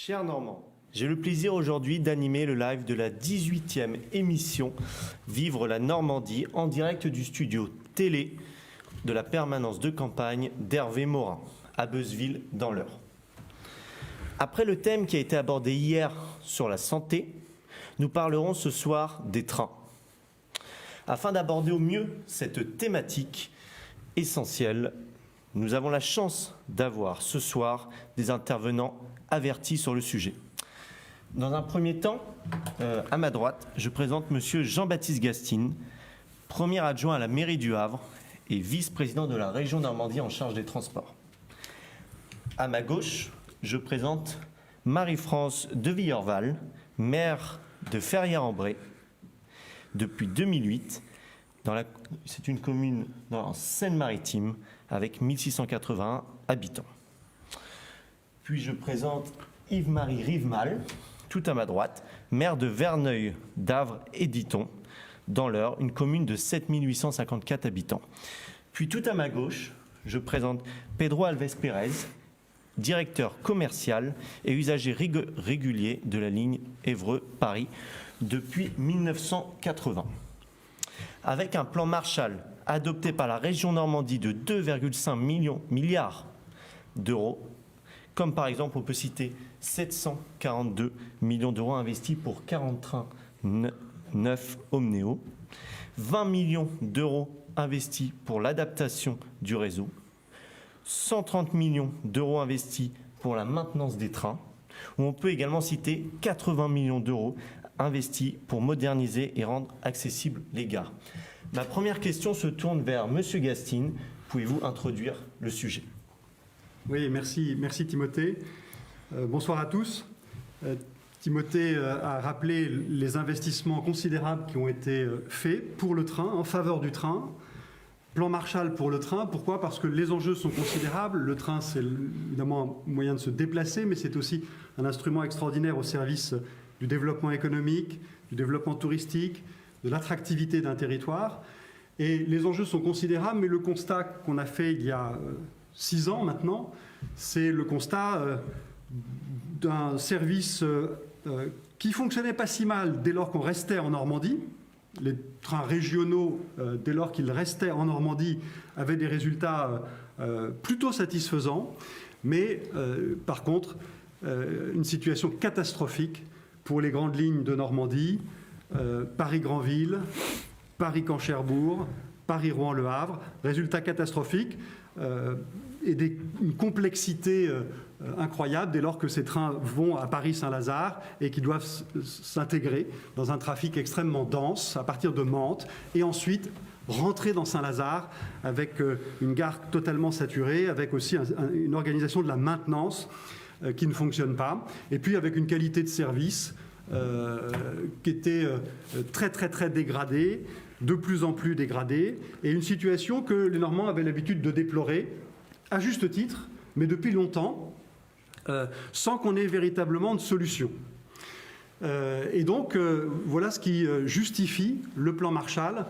Chers Normands, j'ai le plaisir aujourd'hui d'animer le live de la 18e émission Vivre la Normandie en direct du studio télé de la permanence de campagne d'Hervé Morin à Beuzeville dans l'Eure. Après le thème qui a été abordé hier sur la santé, nous parlerons ce soir des trains. Afin d'aborder au mieux cette thématique essentielle, nous avons la chance d'avoir ce soir des intervenants avertis sur le sujet. Dans un premier temps, à ma droite, je présente Monsieur Jean-Baptiste Gastine, premier adjoint à la mairie du Havre et vice-président de la région Normandie en charge des transports. À ma gauche, je présente Marie-France de Villeurval, maire de Ferrières-en-Bray depuis 2008. C'est une commune en Seine-Maritime avec 1681 habitants. Puis je présente Yves-Marie Rivemal, tout à ma droite, maire de Verneuil, d'Avre et d'Iton, dans l'Eure, une commune de 7854 habitants. Puis tout à ma gauche, je présente Pedro Alves Pérez, directeur commercial et usager régulier de la ligne Évreux-Paris depuis 1980. Avec un plan Marshall adopté par la région Normandie de 2,5 milliards d'euros, comme par exemple on peut citer 742 millions d'euros investis pour 40 trains neufs Omnéo, 20 millions d'euros investis pour l'adaptation du réseau, 130 millions d'euros investis pour la maintenance des trains, où on peut également citer 80 millions d'euros investis pour moderniser et rendre accessibles les gares. Ma première question se tourne vers Monsieur Gastine. Pouvez-vous introduire le sujet ? Oui, merci Timothée. Bonsoir à tous. Timothée a rappelé les investissements considérables qui ont été faits pour le train, en faveur du train. Plan Marshall pour le train. Pourquoi ? Parce que les enjeux sont considérables. Le train, c'est évidemment un moyen de se déplacer, mais c'est aussi un instrument extraordinaire au service du développement économique, du développement touristique, de l'attractivité d'un territoire. Et les enjeux sont considérables, mais le constat qu'on a fait il y a 6 ans maintenant, c'est le constat d'un service qui fonctionnait pas si mal dès lors qu'on restait en Normandie. Les trains régionaux, dès lors qu'ils restaient en Normandie, avaient des résultats plutôt satisfaisants. Mais par contre, une situation catastrophique pour les grandes lignes de Normandie, Paris-Granville, Paris-Caen-Cherbourg, Paris-Rouen-Le Havre. Résultat catastrophique et une complexité incroyable dès lors que ces trains vont à Paris-Saint-Lazare et qui doivent s'intégrer dans un trafic extrêmement dense à partir de Mantes et ensuite rentrer dans Saint-Lazare avec une gare totalement saturée, avec aussi une organisation de la maintenance qui ne fonctionne pas, et puis avec une qualité de service qui était très dégradée, de plus en plus dégradée, et une situation que les Normands avaient l'habitude de déplorer, à juste titre, mais depuis longtemps, sans qu'on ait véritablement de solution. Et donc, voilà ce qui justifie le plan Marshall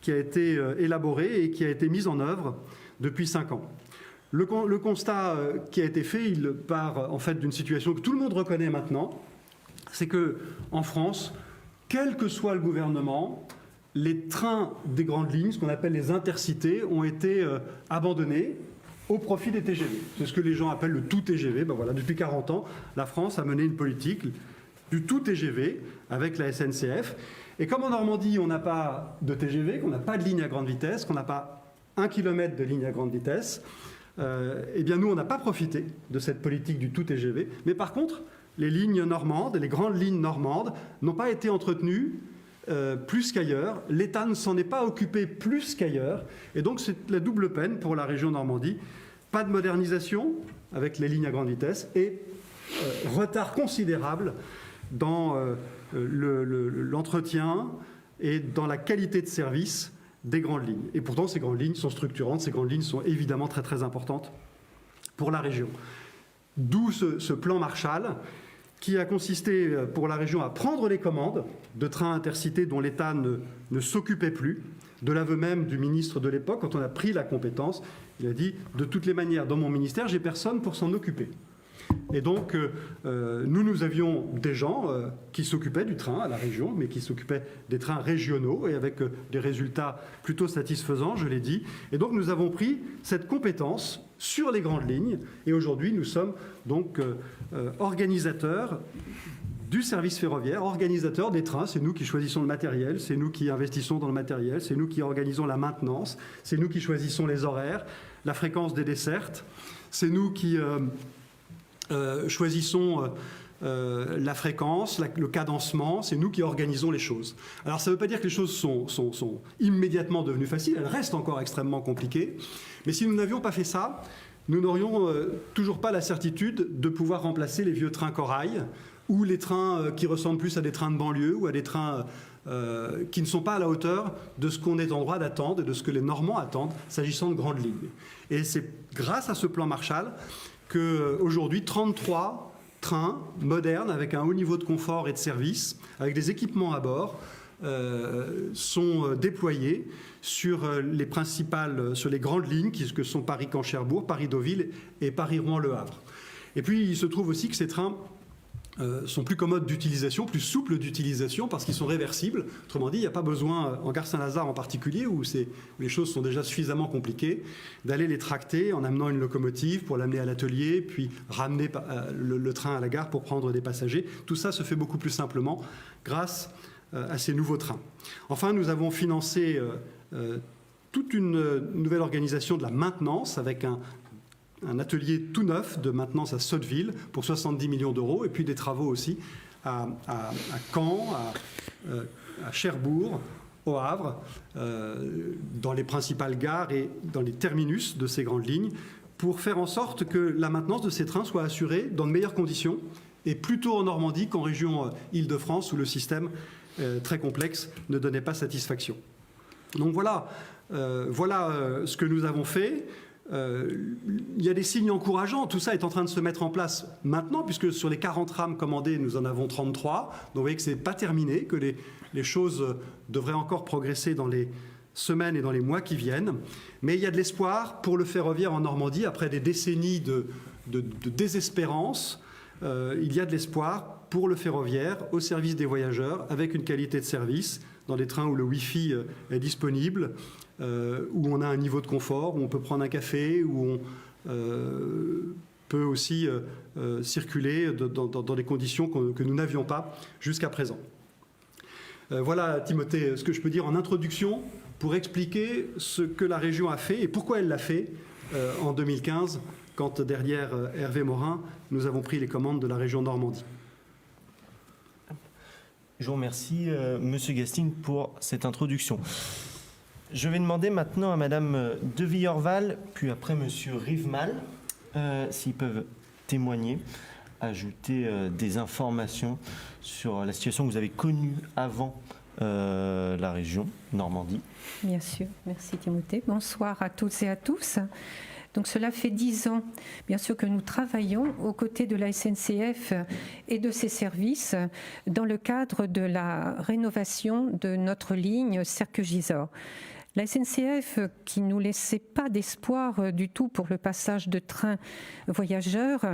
qui a été élaboré et qui a été mis en œuvre depuis 5 ans. Le constat qui a été fait, il part en fait d'une situation que tout le monde reconnaît maintenant, c'est qu'en France, quel que soit le gouvernement, les trains des grandes lignes, ce qu'on appelle les intercités, ont été abandonnés au profit des TGV. C'est ce que les gens appellent le tout TGV. Ben voilà, depuis 40 ans, la France a mené une politique du tout TGV avec la SNCF. Et comme en Normandie, on n'a pas de TGV, qu'on n'a pas de ligne à grande vitesse, qu'on n'a pas 1 kilomètre de ligne à grande vitesse, eh bien nous, on n'a pas profité de cette politique du tout TGV. Mais par contre, les lignes normandes, les grandes lignes normandes, n'ont pas été entretenues plus qu'ailleurs. L'État ne s'en est pas occupé plus qu'ailleurs. Et donc, c'est la double peine pour la région Normandie. Pas de modernisation avec les lignes à grande vitesse et retard considérable dans l'entretien et dans la qualité de service des grandes lignes. Et pourtant, ces grandes lignes sont structurantes. Ces grandes lignes sont évidemment très importantes pour la région. D'où ce plan Marshall qui a consisté pour la région à prendre les commandes de trains intercités dont l'État ne s'occupait plus, de l'aveu même du ministre de l'époque. Quand on a pris la compétence, il a dit « de toutes les manières, dans mon ministère, j'ai personne pour s'en occuper ». Et donc, nous avions des gens qui s'occupaient du train à la région, mais qui s'occupaient des trains régionaux et avec des résultats plutôt satisfaisants, je l'ai dit. Et donc, nous avons pris cette compétence sur les grandes lignes. Et aujourd'hui, nous sommes donc organisateurs du service ferroviaire, organisateurs des trains. C'est nous qui choisissons le matériel, c'est nous qui investissons dans le matériel, c'est nous qui organisons la maintenance, c'est nous qui choisissons les horaires, la fréquence des dessertes, c'est nous qui choisissons la fréquence, le cadencement, c'est nous qui organisons les choses. Alors ça ne veut pas dire que les choses sont immédiatement devenues faciles, elles restent encore extrêmement compliquées, mais si nous n'avions pas fait ça, nous n'aurions toujours pas la certitude de pouvoir remplacer les vieux trains corail ou les trains qui ressemblent plus à des trains de banlieue ou à des trains qui ne sont pas à la hauteur de ce qu'on est en droit d'attendre et de ce que les Normands attendent s'agissant de grandes lignes. Et c'est grâce à ce plan Marshall qu'aujourd'hui 33 trains modernes avec un haut niveau de confort et de service, avec des équipements à bord, sont déployés sur les grandes lignes que sont Paris-Caen-Cherbourg, Paris-Deauville et Paris-Rouen-Le Havre. Et puis il se trouve aussi que ces trains sont plus commodes d'utilisation, plus souples d'utilisation parce qu'ils sont réversibles. Autrement dit, il n'y a pas besoin, en gare Saint-Lazare en particulier, où les choses sont déjà suffisamment compliquées, d'aller les tracter en amenant une locomotive pour l'amener à l'atelier, puis ramener le train à la gare pour prendre des passagers. Tout ça se fait beaucoup plus simplement grâce à ces nouveaux trains. Enfin, nous avons financé toute une nouvelle organisation de la maintenance avec un atelier tout neuf de maintenance à Sotteville pour 70 millions d'euros et puis des travaux aussi à Caen, à Cherbourg, au Havre, dans les principales gares et dans les terminus de ces grandes lignes pour faire en sorte que la maintenance de ces trains soit assurée dans de meilleures conditions et plutôt en Normandie qu'en région Île-de-France où le système très complexe ne donnait pas satisfaction. Donc voilà ce que nous avons fait. Il y a des signes encourageants, tout ça est en train de se mettre en place maintenant puisque sur les 40 rames commandées nous en avons 33, donc vous voyez que ce n'est pas terminé, que les choses devraient encore progresser dans les semaines et dans les mois qui viennent, mais il y a de l'espoir pour le ferroviaire en Normandie après des décennies de désespérance. Il y a de l'espoir pour le ferroviaire au service des voyageurs avec une qualité de service dans des trains où le Wi-Fi est disponible, où on a un niveau de confort, où on peut prendre un café, où on peut aussi circuler dans des conditions que nous n'avions pas jusqu'à présent. Voilà, Timothée, ce que je peux dire en introduction pour expliquer ce que la région a fait et pourquoi elle l'a fait en 2015, quand derrière Hervé Morin, nous avons pris les commandes de la région Normandie. Je vous remercie, Monsieur Gasting, pour cette introduction. Je vais demander maintenant à Madame de Villorval, puis après Monsieur Rivemal, s'ils peuvent témoigner, ajouter des informations sur la situation que vous avez connue avant la région Normandie. Bien sûr, merci Timothée. Bonsoir à toutes et à tous. Donc cela fait 10 ans, bien sûr, que nous travaillons aux côtés de la SNCF et de ses services dans le cadre de la rénovation de notre ligne Serqueux-Gisors. La SNCF, qui ne nous laissait pas d'espoir du tout pour le passage de trains voyageurs,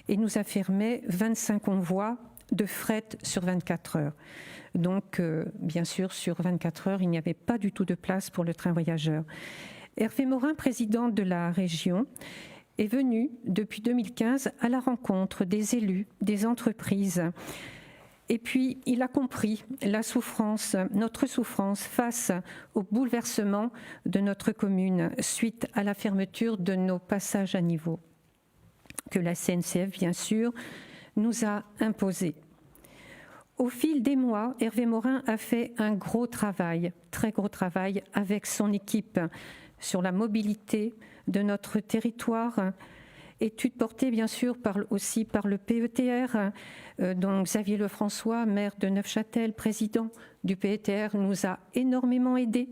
et nous affirmait 25 convois de fret sur 24 heures. Donc, bien sûr, sur 24 heures, il n'y avait pas du tout de place pour le train voyageur. Hervé Morin, président de la région, est venu depuis 2015 à la rencontre des élus, des entreprises. Et puis, il a compris la souffrance, notre souffrance face au bouleversement de notre commune suite à la fermeture de nos passages à niveau, que la SNCF, bien sûr, nous a imposé. Au fil des mois, Hervé Morin a fait un gros travail, très gros travail, avec son équipe sur la mobilité de notre territoire. Étude portée bien sûr aussi par le PETR, dont Xavier Lefrançois, maire de Neufchâtel, président du PETR, nous a énormément aidés.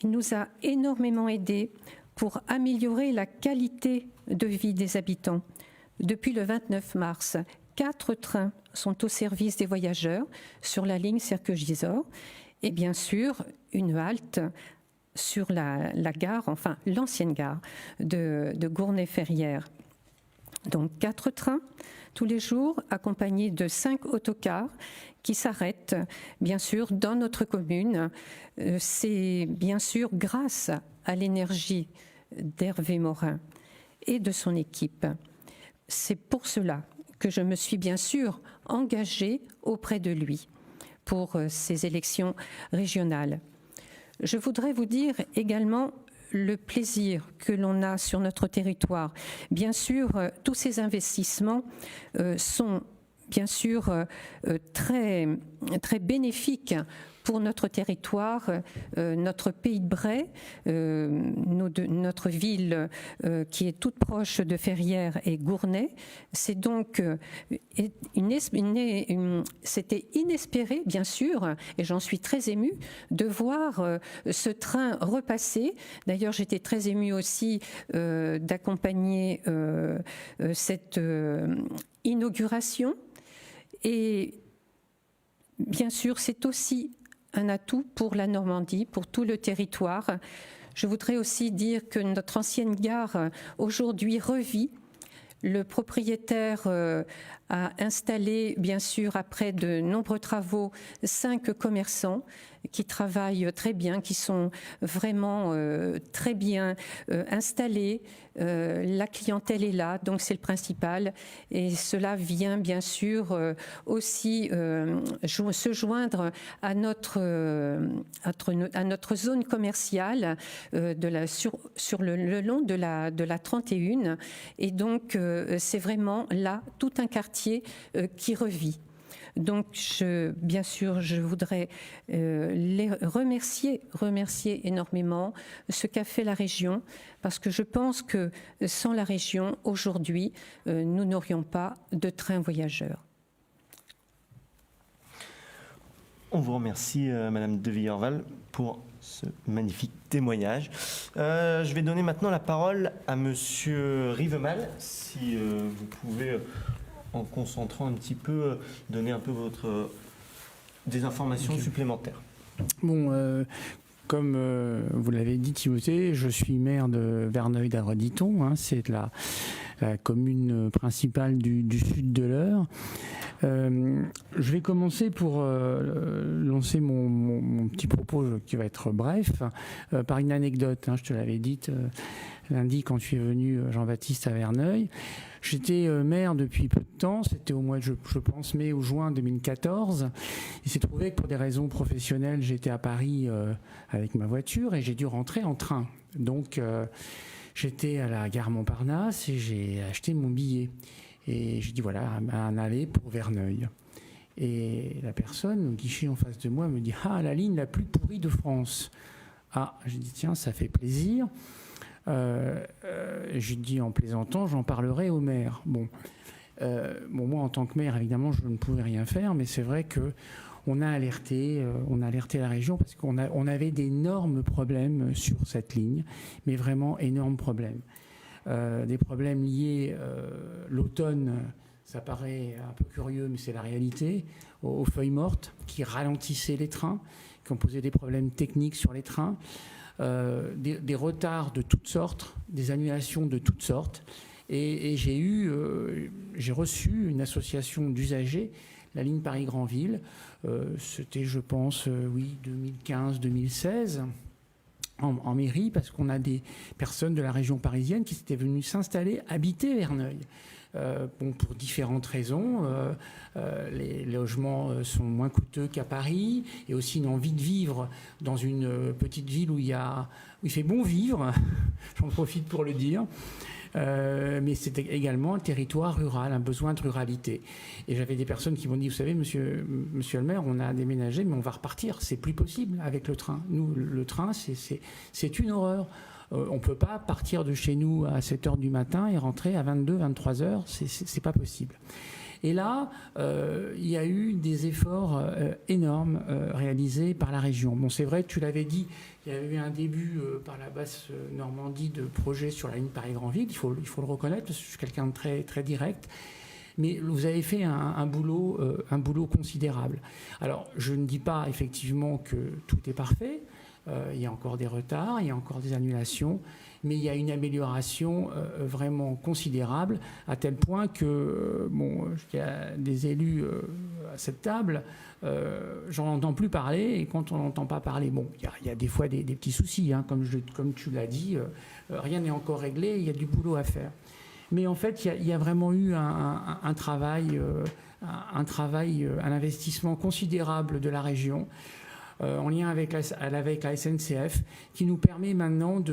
Il nous a énormément aidés pour améliorer la qualité de vie des habitants. Depuis le 29 mars, 4 trains sont au service des voyageurs sur la ligne Serqueux-Gisors et bien sûr une halte sur la gare, enfin l'ancienne gare de Gournay-Ferrières. Donc 4 trains tous les jours, accompagnés de 5 autocars qui s'arrêtent, bien sûr, dans notre commune. C'est bien sûr grâce à l'énergie d'Hervé Morin et de son équipe. C'est pour cela que je me suis bien sûr engagée auprès de lui pour ces élections régionales. Je voudrais vous dire également le plaisir que l'on a sur notre territoire. Bien sûr, tous ces investissements sont bien sûr très, très bénéfiques pour notre territoire, notre pays de Bray, notre ville qui est toute proche de Ferrières et Gournay. C'est donc c'était inespéré, bien sûr, et j'en suis très émue de voir ce train repasser. D'ailleurs, j'étais très émue aussi d'accompagner cette inauguration. Et bien sûr, c'est aussi un atout pour la Normandie, pour tout le territoire. Je voudrais aussi dire que notre ancienne gare aujourd'hui revit. Le propriétaire a installé, bien sûr, après de nombreux travaux, 5 commerçants qui travaillent très bien, qui sont vraiment très bien installés. La clientèle est là, donc c'est le principal. Et cela vient, bien sûr, aussi se joindre à notre zone commerciale sur le long de la 31. Et donc, c'est vraiment là tout un quartier qui revit. Donc, bien sûr, je voudrais les remercier énormément ce qu'a fait la région, parce que je pense que sans la région, aujourd'hui, nous n'aurions pas de train voyageurs. On vous remercie, Madame de Villerval, pour ce magnifique témoignage. Je vais donner maintenant la parole à Monsieur Rivemal, si vous pouvez, en concentrant un petit peu, donner un peu des informations supplémentaires. Bon, comme vous l'avez dit, Timothée, je suis maire de Verneuil-d'Adrediton, hein, c'est la commune principale du sud de l'Eure. Je vais commencer pour lancer mon petit propos qui va être bref par une anecdote. Hein, je te l'avais dite lundi quand je suis venu, Jean-Baptiste, à Verneuil. J'étais maire depuis peu de temps, c'était au mois de, je pense, mai ou juin 2014. Il s'est trouvé que pour des raisons professionnelles, j'étais à Paris avec ma voiture et j'ai dû rentrer en train. Donc, j'étais à la gare Montparnasse et j'ai acheté mon billet. Et j'ai dit, voilà, un aller pour Verneuil. Et la personne au guichet en face de moi me dit, ah, la ligne la plus pourrie de France. Ah, j'ai dit, tiens, ça fait plaisir. J'ai dit en plaisantant, j'en parlerai au maire. Bon, moi en tant que maire, évidemment, je ne pouvais rien faire, mais c'est vrai que on a alerté la région parce qu'on avait d'énormes problèmes sur cette ligne, mais vraiment énormes problèmes. Des problèmes liés l'automne, ça paraît un peu curieux, mais c'est la réalité, aux feuilles mortes qui ralentissaient les trains, qui ont posé des problèmes techniques sur les trains. Des retards de toutes sortes, des annulations de toutes sortes. Et j'ai reçu une association d'usagers, la ligne Paris-Granville. C'était, je pense, 2015-2016, en mairie, parce qu'on a des personnes de la région parisienne qui s'étaient venues s'installer, habiter Verneuil. Pour différentes raisons. Les logements sont moins coûteux qu'à Paris et aussi une envie de vivre dans une petite ville où il fait bon vivre, j'en profite pour le dire. Mais c'est également un territoire rural, un besoin de ruralité. Et j'avais des personnes qui m'ont dit, vous savez, monsieur le maire, on a déménagé, mais on va repartir. C'est plus possible avec le train. Nous, le train, c'est une horreur. On ne peut pas partir de chez nous à 7h du matin et rentrer à 22, 23h. C'est pas possible. Et là, il y a eu des efforts énormes réalisés par la région. Bon, c'est vrai, tu l'avais dit, il y avait eu un début par la basse Normandie de projets sur la ligne Paris-Granville. Il faut le reconnaître, parce que je suis quelqu'un de très, très direct. Mais vous avez fait un boulot considérable. Alors, je ne dis pas effectivement que tout est parfait. il y a encore des retards, il y a encore des annulations, mais il y a une amélioration vraiment considérable, à tel point que, il y a des élus à cette table, j'en entends plus parler, et quand on n'entend pas parler, il y a des fois des petits soucis, hein, comme tu l'as dit, rien n'est encore réglé, il y a du boulot à faire. Mais en fait, il y a vraiment eu un travail, un investissement considérable de la région, en lien avec la SNCF, qui nous permet maintenant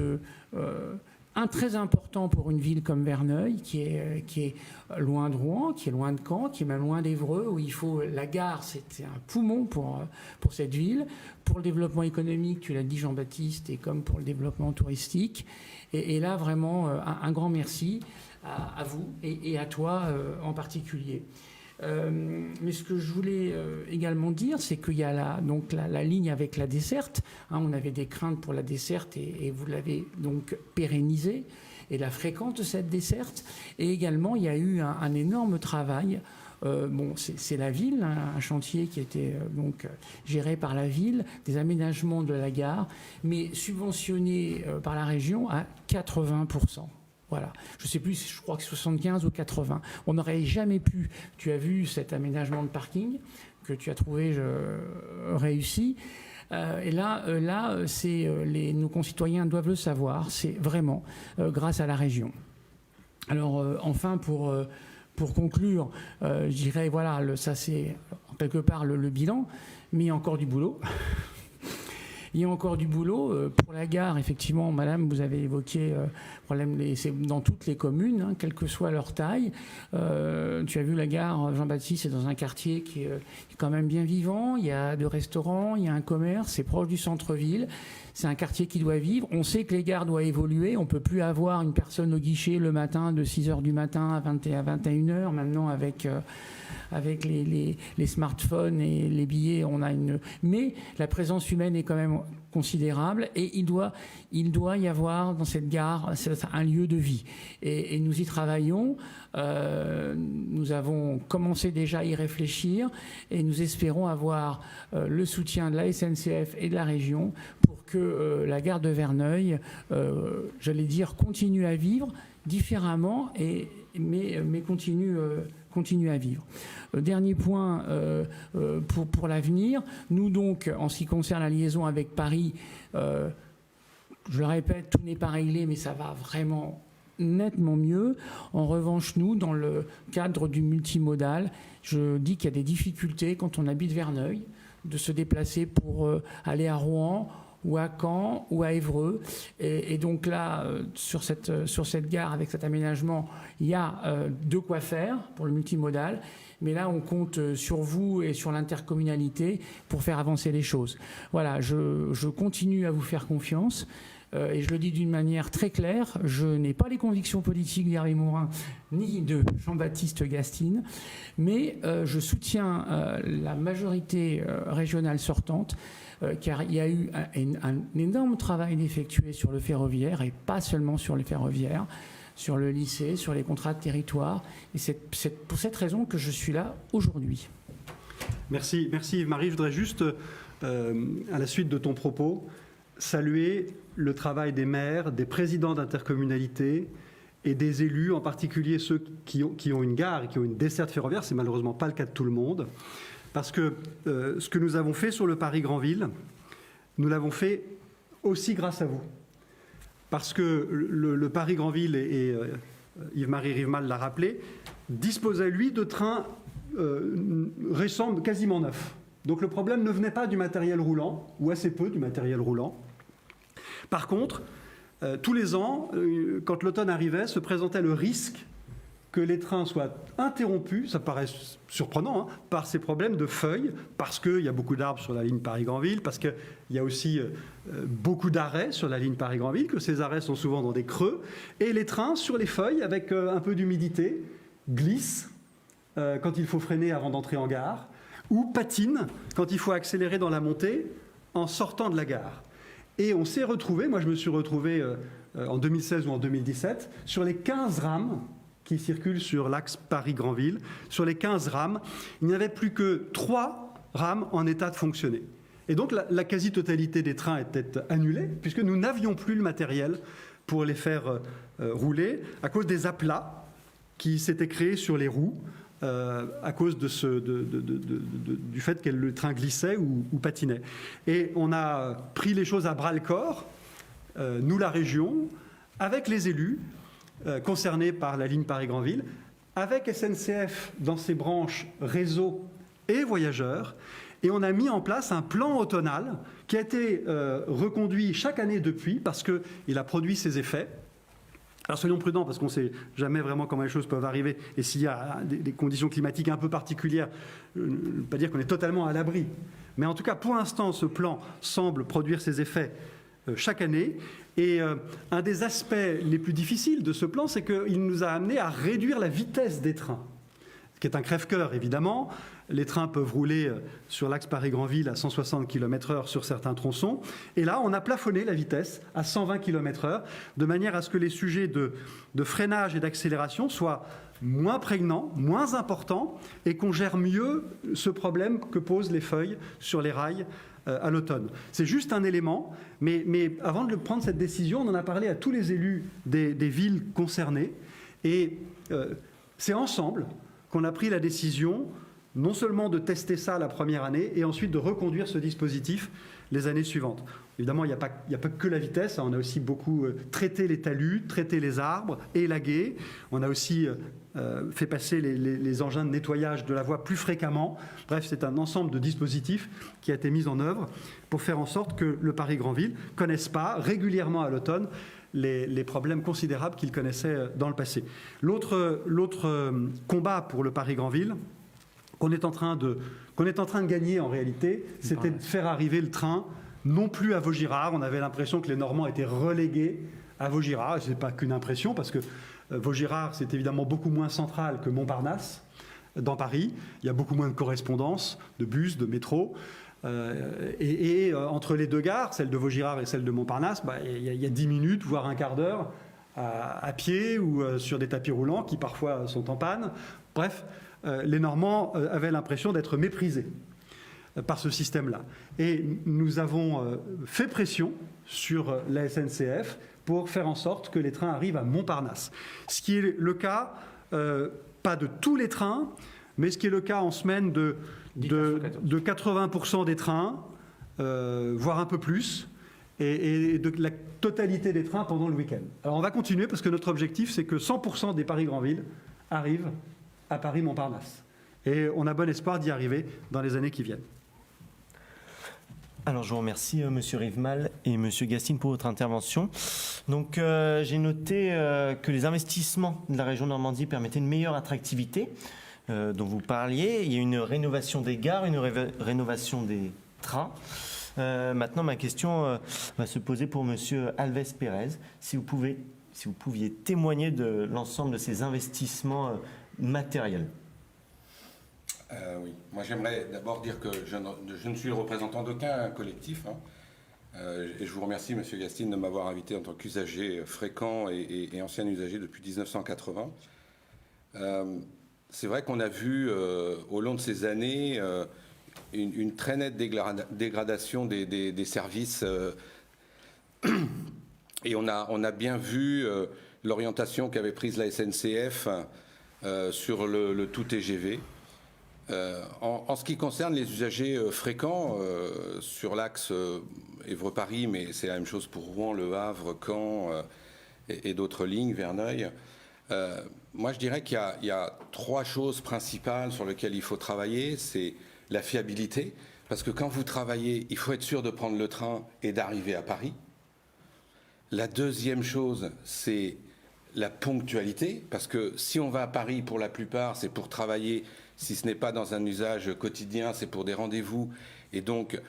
très important pour une ville comme Verneuil, qui est loin de Rouen, qui est loin de Caen, qui est même loin d'Évreux, où la gare, c'était un poumon pour cette ville, pour le développement économique, tu l'as dit Jean-Baptiste, et comme pour le développement touristique. Et là, vraiment, un grand merci à vous et à toi en particulier. Mais ce que je voulais également dire, c'est qu'il y a la ligne avec la desserte. Hein, on avait des craintes pour la desserte et vous l'avez donc pérennisée, et la fréquence de cette desserte. Et également, il y a eu un énorme travail. C'est la ville, hein, un chantier qui était géré par la ville, des aménagements de la gare, mais subventionné par la région à 80%. Voilà, je ne sais plus, je crois que 75 ou 80. On n'aurait jamais pu, tu as vu cet aménagement de parking que tu as trouvé réussi. Et là, nos concitoyens doivent le savoir, c'est vraiment grâce à la région. Alors, enfin, pour conclure, je dirais, voilà, ça c'est quelque part le bilan, mais il y a encore du boulot. Il y a encore du boulot. Pour la gare, effectivement, madame, vous avez évoqué problème, c'est dans toutes les communes, hein, quelle que soit leur taille. Tu as vu la gare, Jean-Baptiste, c'est dans un quartier qui est quand même bien vivant. Il y a deux restaurants, il y a un commerce, c'est proche du centre-ville. C'est un quartier qui doit vivre. On sait que les gares doivent évoluer. On ne peut plus avoir une personne au guichet le matin de 6h du matin à 21h. Maintenant, avec les smartphones et les billets, mais la présence humaine est quand même considérable, et il doit y avoir dans cette gare un lieu de vie. Et nous y travaillons. Nous avons commencé déjà à y réfléchir, et nous espérons avoir le soutien de la SNCF et de la région pour que la gare de Verneuil, j'allais dire, continue à vivre différemment, mais continue à vivre. Dernier point pour l'avenir, nous donc, en ce qui concerne la liaison avec Paris, je le répète, tout n'est pas réglé, mais ça va vraiment nettement mieux. En revanche, nous, dans le cadre du multimodal, je dis qu'il y a des difficultés quand on habite Verneuil de se déplacer pour aller à Rouen, ou à Caen, ou à Évreux. Et donc là, sur cette gare, avec cet aménagement, il y a de quoi faire pour le multimodal. Mais là, on compte sur vous et sur l'intercommunalité pour faire avancer les choses. Voilà, je continue à vous faire confiance. Et je le dis d'une manière très claire, je n'ai pas les convictions politiques d'Hervé Morin ni de Jean-Baptiste Gastine, mais je soutiens la majorité régionale sortante, car il y a eu un énorme travail d'effectué sur le ferroviaire, et pas seulement sur le ferroviaire, sur le lycée, sur les contrats de territoire. Et c'est pour cette raison que je suis là aujourd'hui. Merci Yves-Marie. Je voudrais juste, à la suite de ton propos, saluer le travail des maires, des présidents d'intercommunalités et des élus, en particulier ceux qui ont une gare et qui ont une desserte ferroviaire. C'est malheureusement pas le cas de tout le monde. Parce que ce que nous avons fait sur le Paris-Granville, nous l'avons fait aussi grâce à vous. Parce que le Paris-Granville, et Yves-Marie Rivemal l'a rappelé, disposait, lui, de trains récents, quasiment neufs. Donc le problème ne venait pas du matériel roulant, ou assez peu du matériel roulant. Par contre, tous les ans, quand l'automne arrivait, se présentait le risque que les trains soient interrompus, ça paraît surprenant, hein, par ces problèmes de feuilles, parce qu'il y a beaucoup d'arbres sur la ligne Paris-Granville, parce qu'il y a aussi beaucoup d'arrêts sur la ligne Paris-Granville, que ces arrêts sont souvent dans des creux, et les trains, sur les feuilles, avec un peu d'humidité, glissent quand il faut freiner avant d'entrer en gare, ou patinent quand il faut accélérer dans la montée en sortant de la gare. Et on s'est retrouvé, moi je me suis retrouvé en 2016 ou en 2017, sur les 15 rames qui circulent sur l'axe Paris-Granville. Sur les 15 rames, il n'y avait plus que 3 rames en état de fonctionner. Et donc la quasi-totalité des trains était annulée, puisque nous n'avions plus le matériel pour les faire rouler, à cause des aplats qui s'étaient créés sur les roues, à cause du fait que le train glissait ou patinait. Et on a pris les choses à bras-le-corps, nous la région, avec les élus concernés par la ligne Paris-Granville, avec SNCF dans ses branches réseau et voyageurs, et on a mis en place un plan automnal qui a été reconduit chaque année depuis, parce qu'il a produit ses effets. Alors soyons prudents, parce qu'on ne sait jamais vraiment comment les choses peuvent arriver, et s'il y a des conditions climatiques un peu particulières, je ne veux pas dire qu'on est totalement à l'abri. Mais en tout cas, pour l'instant, ce plan semble produire ses effets chaque année. Et un des aspects les plus difficiles de ce plan, c'est qu'il nous a amené à réduire la vitesse des trains, ce qui est un crève-cœur, évidemment. Les trains peuvent rouler sur l'axe Paris-Granville à 160 km/h sur certains tronçons. Et là, on a plafonné la vitesse à 120 km/h, de manière à ce que les sujets de freinage et d'accélération soient moins prégnants, moins importants, et qu'on gère mieux ce problème que posent les feuilles sur les rails à l'automne. C'est juste un élément, mais avant de prendre cette décision, on en a parlé à tous les élus des villes concernées, et c'est ensemble qu'on a pris la décision non seulement de tester ça la première année, et ensuite de reconduire ce dispositif les années suivantes. Évidemment, il n'y a pas que la vitesse, on a aussi beaucoup traité les talus, traité les arbres, élagué. On a aussi fait passer les engins de nettoyage de la voie plus fréquemment. Bref, c'est un ensemble de dispositifs qui a été mis en œuvre pour faire en sorte que le Paris-Granville ne connaisse pas régulièrement à l'automne les problèmes considérables qu'il connaissait dans le passé. L'autre combat pour le Paris-Granville, qu'on est en train de gagner en réalité, c'était de faire arriver le train non plus à Vaugirard. On avait l'impression que les Normands étaient relégués à Vaugirard. Ce n'est pas qu'une impression, parce que Vaugirard, c'est évidemment beaucoup moins central que Montparnasse dans Paris. Il y a beaucoup moins de correspondances, de bus, de métro. Et entre les deux gares, celle de Vaugirard et celle de Montparnasse, il y a 10 minutes, voire un quart d'heure à pied ou sur des tapis roulants qui parfois sont en panne. Bref, les Normands avaient l'impression d'être méprisés par ce système-là. Et nous avons fait pression sur la SNCF pour faire en sorte que les trains arrivent à Montparnasse. Ce qui est le cas, pas de tous les trains, mais ce qui est le cas en semaine de 80% des trains, voire un peu plus, et de la totalité des trains pendant le week-end. Alors on va continuer, parce que notre objectif, c'est que 100% des Paris-Granville arrivent à Paris-Montparnasse. Et on a bon espoir d'y arriver dans les années qui viennent. Alors je vous remercie Monsieur Rivemal et Monsieur Gastine pour votre intervention. Donc j'ai noté que les investissements de la région Normandie permettaient une meilleure attractivité dont vous parliez. Il y a une rénovation des gares, une rénovation des trains. Maintenant ma question va se poser pour Monsieur Alves Pérez. Si vous pouviez témoigner de l'ensemble de ces investissements matériels. Oui, moi j'aimerais d'abord dire que je ne suis le représentant d'aucun collectif. Et je vous remercie, Monsieur Gastine, de m'avoir invité en tant qu'usager fréquent et ancien usager depuis 1980. C'est vrai qu'on a vu au long de ces années une très nette dégradation des services. Et on a bien vu l'orientation qu'avait prise la SNCF sur le tout TGV. En ce qui concerne les usagers fréquents sur l'axe Évreux-Paris, mais c'est la même chose pour Rouen, Le Havre, Caen et d'autres lignes, Verneuil, moi je dirais qu'il y a 3 choses principales sur lesquelles il faut travailler. C'est la fiabilité, parce que quand vous travaillez, il faut être sûr de prendre le train et d'arriver à Paris. La deuxième chose, c'est la ponctualité, parce que si on va à Paris, pour la plupart, c'est pour travailler. Si ce n'est pas dans un usage quotidien, c'est pour des rendez-vous. Et donc,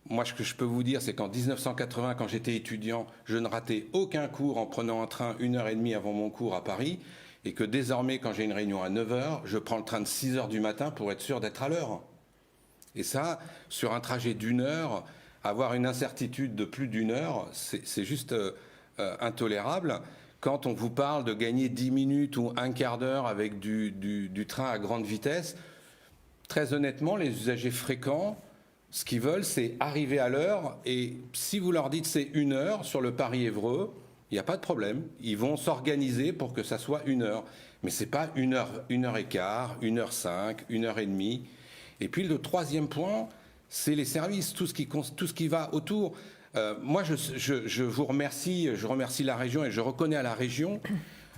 moi, ce que je peux vous dire, c'est qu'en 1980, quand j'étais étudiant, je ne ratais aucun cours en prenant un train 1h30 avant mon cours à Paris. Et que désormais, quand j'ai une réunion à 9h, je prends le train de 6h du matin pour être sûr d'être à l'heure. Et ça, sur un trajet d'1 heure, avoir une incertitude de plus d'1 heure, c'est juste intolérable. Quand on vous parle de gagner 10 minutes ou un quart d'heure avec du train à grande vitesse, très honnêtement, les usagers fréquents Ce qu'ils veulent, c'est arriver à l'heure. Et si vous leur dites c'est 1 heure sur le Paris-Évreux, il n'y a pas de problème. Ils vont s'organiser pour que ça soit 1 heure. Mais ce n'est pas 1 heure, 1 heure et quart, 1 heure 5, 1 heure et demie. Et puis le troisième point, c'est les services, tout ce qui va autour. Moi, je vous remercie, je remercie la région et je reconnais à la région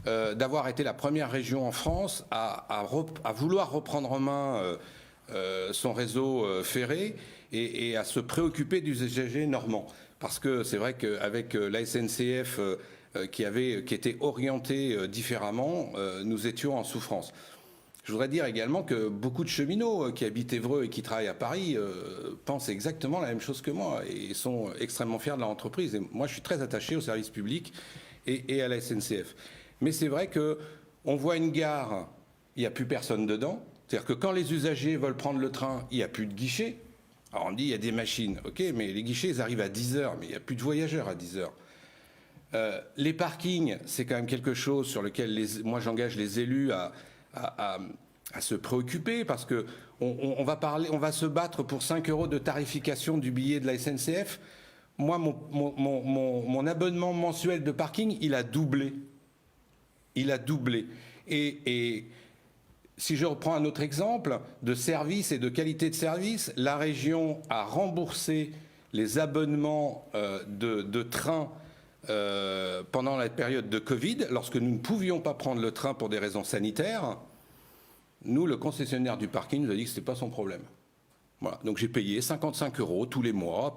d'avoir été la première région en France à vouloir reprendre en main son réseau ferré et à se préoccuper du usager normand. Parce que c'est vrai qu'avec la SNCF qui était orientée différemment, nous étions en souffrance. Je voudrais dire également que beaucoup de cheminots qui habitent Évreux et qui travaillent à Paris pensent exactement la même chose que moi et sont extrêmement fiers de leur entreprise. Et moi, je suis très attaché au service public et à la SNCF. Mais c'est vrai qu'on voit une gare, il n'y a plus personne dedans. C'est-à-dire que quand les usagers veulent prendre le train, il n'y a plus de guichet. Alors on dit il y a des machines, ok, mais les guichets ils arrivent à 10h, mais il n'y a plus de voyageurs à 10h. Les parkings, c'est quand même quelque chose sur lequel moi j'engage les élus à se préoccuper parce que on va se battre pour 5 € de tarification du billet de la SNCF. Moi, mon abonnement mensuel de parking, il a doublé. Il a doublé. Et si je reprends un autre exemple de service et de qualité de service, la région a remboursé les abonnements de train pendant la période de Covid, lorsque nous ne pouvions pas prendre le train pour des raisons sanitaires. Nous, le concessionnaire du parking nous a dit que ce n'était pas son problème. Voilà. Donc j'ai payé 55 € tous les mois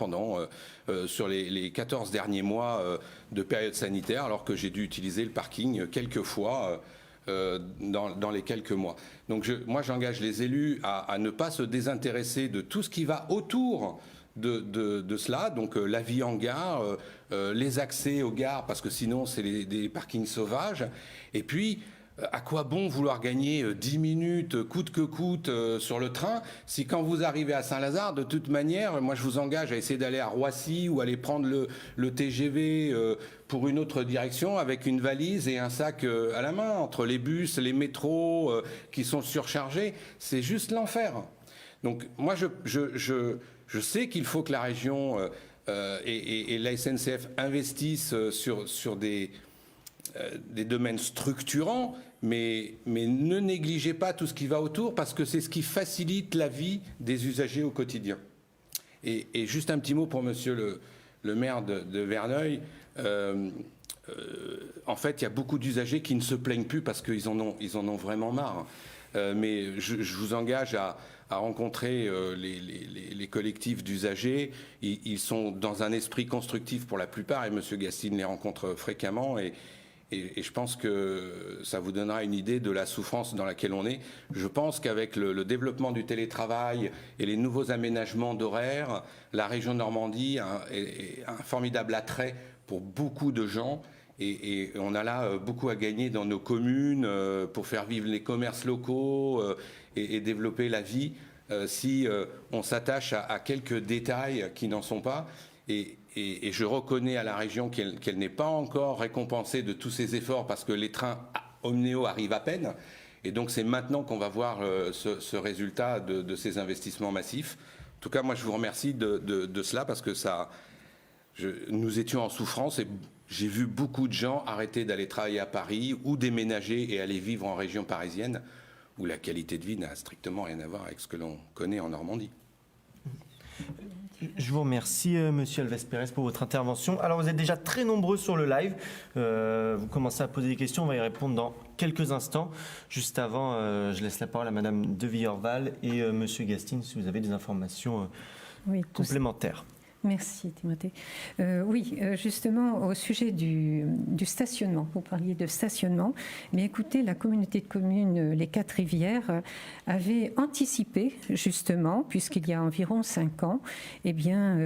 sur les 14 derniers mois de période sanitaire, alors que j'ai dû utiliser le parking quelques fois dans les quelques mois. Donc moi, j'engage les élus à ne pas se désintéresser de tout ce qui va autour de cela, donc la vie en gare, les accès aux gares, parce que sinon c'est des parkings sauvages. Et puis, à quoi bon vouloir gagner 10 minutes coûte que coûte sur le train si quand vous arrivez à Saint-Lazare, de toute manière, moi je vous engage à essayer d'aller à Roissy ou aller prendre le TGV pour une autre direction avec une valise et un sac à la main, entre les bus, les métros qui sont surchargés. C'est juste l'enfer. Donc moi je sais qu'il faut que la région et la SNCF investissent sur des domaines structurants, mais ne négligez pas tout ce qui va autour parce que c'est ce qui facilite la vie des usagers au quotidien. Et juste un petit mot pour monsieur le maire de Verneuil. En fait, il y a beaucoup d'usagers qui ne se plaignent plus parce qu'ils en ont vraiment marre. Mais je vous engage à rencontrer les collectifs d'usagers. Ils sont dans un esprit constructif pour la plupart et M. Gastine les rencontre fréquemment et je pense que ça vous donnera une idée de la souffrance dans laquelle on est. Je pense qu'avec le développement du télétravail et les nouveaux aménagements d'horaires, la région Normandie a un formidable attrait pour beaucoup de gens. Et on a là beaucoup à gagner dans nos communes pour faire vivre les commerces locaux et développer la vie si on s'attache à quelques détails qui n'en sont pas. Et je reconnais à la région qu'elle n'est pas encore récompensée de tous ses efforts parce que les trains Omnéo arrivent à peine. Et donc c'est maintenant qu'on va voir ce résultat de ces investissements massifs. En tout cas, moi je vous remercie de cela parce que nous étions en souffrance et j'ai vu beaucoup de gens arrêter d'aller travailler à Paris ou déménager et aller vivre en région parisienne où la qualité de vie n'a strictement rien à voir avec ce que l'on connaît en Normandie. Je vous remercie, Monsieur Alves Pérez, pour votre intervention. Alors, vous êtes déjà très nombreux sur le live. Vous commencez à poser des questions. On va y répondre dans quelques instants. Juste avant, je laisse la parole à Madame de Villeurval et Monsieur Gastine, si vous avez des informations complémentaires. Merci Timothée. Oui, justement au sujet du stationnement, vous parliez de stationnement, mais écoutez, la communauté de communes Les Quatre Rivières avait anticipé justement, puisqu'il y a environ 5 ans, eh bien,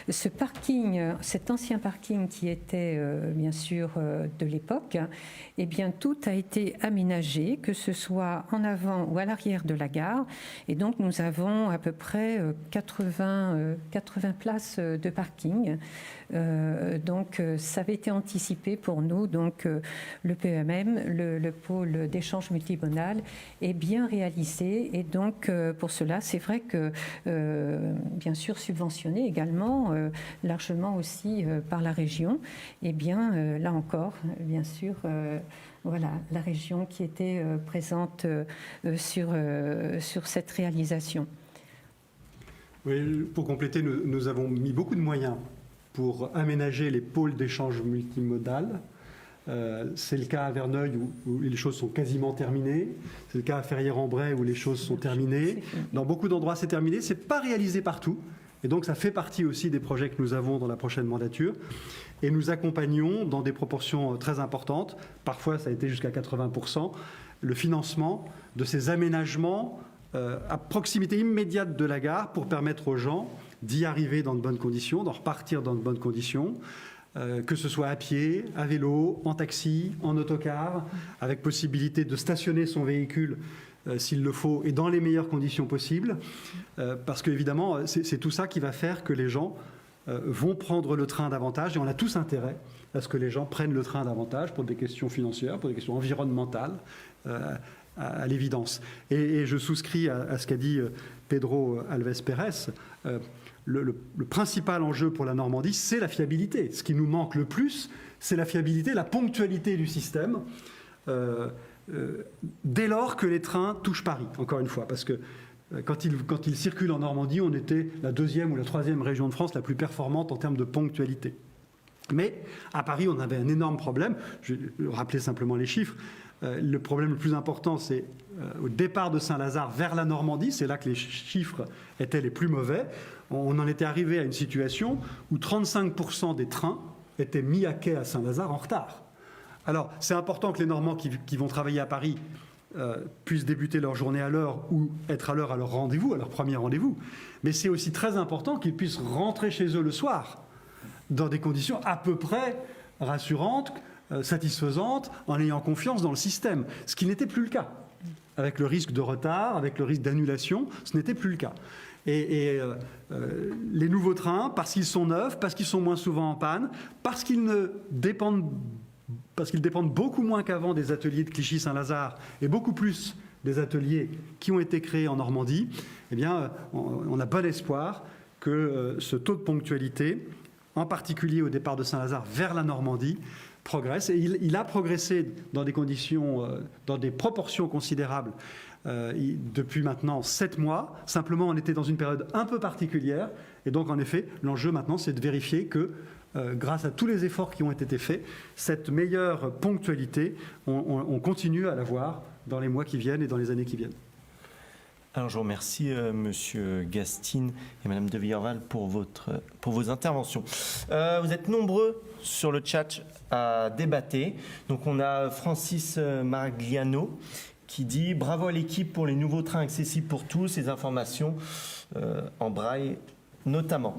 ce parking, cet ancien parking qui était bien sûr de l'époque, eh bien, tout a été aménagé, que ce soit en avant ou à l'arrière de la gare, et donc nous avons à peu près près 80 places de parking. Donc ça avait été anticipé pour nous. Donc le PEMM, le pôle d'échange multimodal, est bien réalisé. Et donc pour cela, c'est vrai que bien sûr subventionné également, largement aussi par la région. Et bien là encore, bien sûr, voilà, la région qui était présente sur cette réalisation. Oui, pour compléter, nous avons mis beaucoup de moyens pour aménager les pôles d'échange multimodal. C'est le cas à Verneuil où les choses sont quasiment terminées. C'est le cas à Ferrières-en-Bray où les choses sont terminées. Dans beaucoup d'endroits, c'est terminé. Ce n'est pas réalisé partout. Et donc, ça fait partie aussi des projets que nous avons dans la prochaine mandature. Et nous accompagnons dans des proportions très importantes, parfois ça a été jusqu'à 80%, le financement de ces aménagements à proximité immédiate de la gare pour permettre aux gens d'y arriver dans de bonnes conditions, d'en repartir dans de bonnes conditions, que ce soit à pied, à vélo, en taxi, en autocar, avec possibilité de stationner son véhicule s'il le faut, et dans les meilleures conditions possibles, parce qu'évidemment, c'est tout ça qui va faire que les gens vont prendre le train davantage, et on a tous intérêt à ce que les gens prennent le train davantage pour des questions financières, pour des questions environnementales, à l'évidence. Et je souscris à ce qu'a dit Pedro Alves Pérez. Le principal enjeu pour la Normandie, c'est la fiabilité. Ce qui nous manque le plus, c'est la fiabilité, la ponctualité du système. Dès lors que les trains touchent Paris, encore une fois, parce que quand ils circulent en Normandie, on était la 2e ou la 3e région de France la plus performante en termes de ponctualité. Mais à Paris, on avait un énorme problème. Je vais rappeler simplement les chiffres. Le problème le plus important, c'est au départ de Saint-Lazare vers la Normandie. C'est là que les chiffres étaient les plus mauvais. On en était arrivé à une situation où 35% des trains étaient mis à quai à Saint-Lazare en retard. Alors, c'est important que les Normands qui vont travailler à Paris puissent débuter leur journée à l'heure ou être à l'heure à leur rendez-vous, à leur premier rendez-vous. Mais c'est aussi très important qu'ils puissent rentrer chez eux le soir dans des conditions à peu près rassurantes, satisfaisantes, en ayant confiance dans le système. Ce qui n'était plus le cas. Avec le risque de retard, avec le risque d'annulation, ce n'était plus le cas. Et les nouveaux trains, parce qu'ils sont neufs, parce qu'ils sont moins souvent en panne, parce qu'ils dépendent beaucoup moins qu'avant des ateliers de Clichy-Saint-Lazare et beaucoup plus des ateliers qui ont été créés en Normandie, eh bien, on a bon espoir que ce taux de ponctualité, en particulier au départ de Saint-Lazare vers la Normandie, progresse. Et il a progressé dans des conditions, dans des proportions considérables depuis maintenant 7 mois. Simplement, on était dans une période un peu particulière. Et donc, en effet, l'enjeu maintenant, c'est de vérifier que grâce à tous les efforts qui ont été faits, cette meilleure ponctualité, on continue à l'avoir dans les mois qui viennent et dans les années qui viennent. Alors je vous remercie Monsieur Gastine et Madame de Villerval pour vos interventions. Vous êtes nombreux sur le chat à débattre. Donc on a Francis Margliano qui dit « Bravo à l'équipe pour les nouveaux trains accessibles pour tous, les informations en braille notamment ».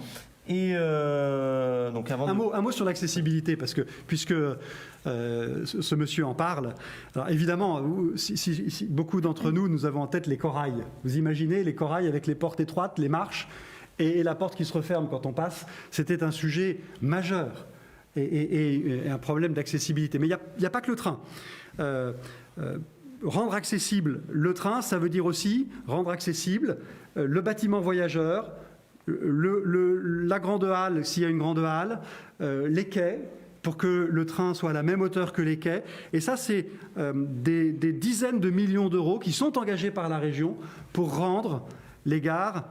Et donc avant un mot sur l'accessibilité, parce que puisque ce monsieur en parle, alors évidemment, si beaucoup d'entre nous avons en tête les corails. Vous imaginez les corails avec les portes étroites, les marches et la porte qui se referme quand on passe. C'était un sujet majeur et un problème d'accessibilité. Mais il n'y a pas que le train. Rendre accessible le train, ça veut dire aussi rendre accessible le bâtiment voyageur, la grande halle, s'il y a une grande halle, les quais, pour que le train soit à la même hauteur que les quais. Et ça, c'est des dizaines de millions d'euros qui sont engagés par la région pour rendre les gares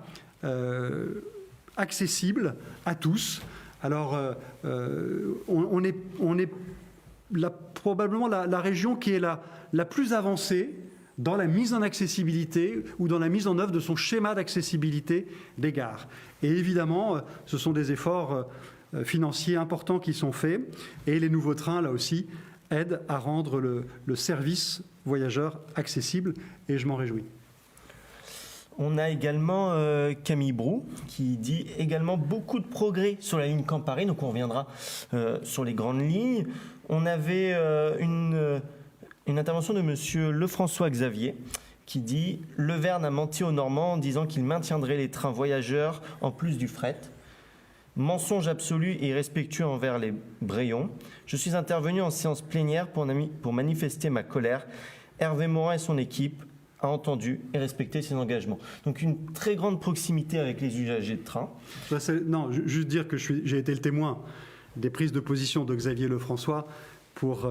accessibles à tous. Alors, on est probablement la région qui est la plus avancée dans la mise en accessibilité ou dans la mise en œuvre de son schéma d'accessibilité des gares. Et évidemment, ce sont des efforts financiers importants qui sont faits et les nouveaux trains, là aussi, aident à rendre le service voyageur accessible et je m'en réjouis. On a également Camille Brou qui dit également beaucoup de progrès sur la ligne Caen-Paris, donc on reviendra sur les grandes lignes. On avait une intervention de Monsieur Lefrançois Xavier qui dit « Le Verne a menti aux Normands en disant qu'il maintiendrait les trains voyageurs en plus du fret. Mensonge absolu et irrespectueux envers les Brayons. Je suis intervenu en séance plénière pour manifester ma colère. Hervé Morin et son équipe a entendu et respecté ses engagements. » Donc une très grande proximité avec les usagers de train. Non, juste dire que j'ai été le témoin des prises de position de Xavier Lefrançois pour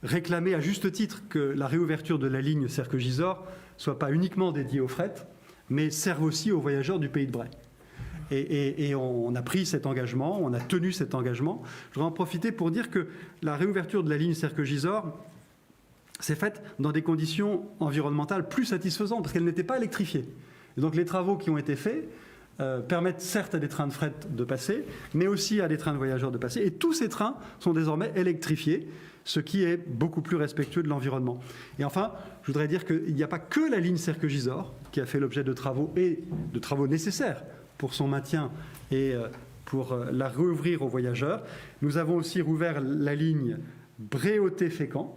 réclamer à juste titre que la réouverture de la ligne Serqueux-Gisors ne soit pas uniquement dédiée au fret, mais serve aussi aux voyageurs du Pays de Bray. Et on a pris cet engagement, on a tenu cet engagement. Je voudrais en profiter pour dire que la réouverture de la ligne Serqueux-Gisors s'est faite dans des conditions environnementales plus satisfaisantes, parce qu'elle n'était pas électrifiée. Et donc les travaux qui ont été faits permettent certes à des trains de fret de passer, mais aussi à des trains de voyageurs de passer. Et tous ces trains sont désormais électrifiés, ce qui est beaucoup plus respectueux de l'environnement. Et enfin, je voudrais dire qu'il n'y a pas que la ligne Serqueux-Gisors qui a fait l'objet de travaux, et de travaux nécessaires pour son maintien et pour la rouvrir aux voyageurs. Nous avons aussi rouvert la ligne Bréauté-Fécamp,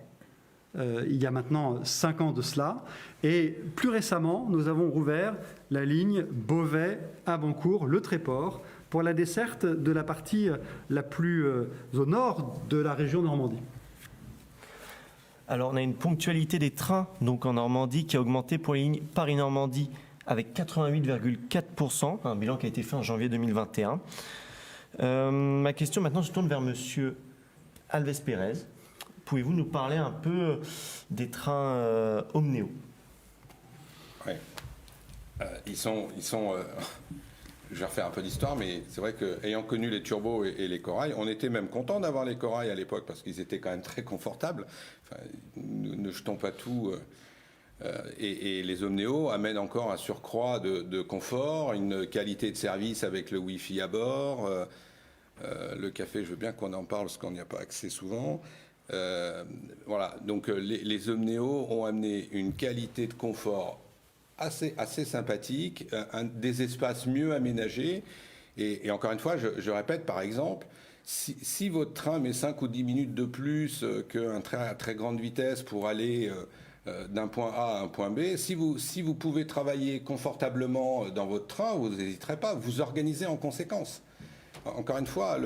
il y a maintenant 5 ans de cela. Et plus récemment, nous avons rouvert la ligne Beauvais-Abancourt, le Tréport, pour la desserte de la partie la plus au nord de la région Normandie. Alors on a une ponctualité des trains donc en Normandie qui a augmenté pour les lignes Paris-Normandie avec 88,4%, un bilan qui a été fait en janvier 2021. Ma question maintenant se tourne vers Monsieur Alves Pérez. Pouvez-vous nous parler un peu des trains Omnéo? Oui. Ils sont je vais refaire un peu d'histoire, mais c'est vrai qu'ayant connu les turbos et les corails, on était même content d'avoir les corails à l'époque parce qu'ils étaient quand même très confortables. Enfin, ne jetons pas tout. Et les Omnéo amènent encore un surcroît de confort, une qualité de service avec le Wi-Fi à bord. Le café, je veux bien qu'on en parle parce qu'on n'y a pas accès souvent. Voilà, donc les Omnéo ont amené une qualité de confort assez sympathique, des espaces mieux aménagés. Et encore une fois, je répète, par exemple, si votre train met 5 ou 10 minutes de plus qu'un train à très grande vitesse pour aller d'un point A à un point B, si vous pouvez travailler confortablement dans votre train, vous n'hésiterez pas, vous organisez en conséquence. Encore une fois,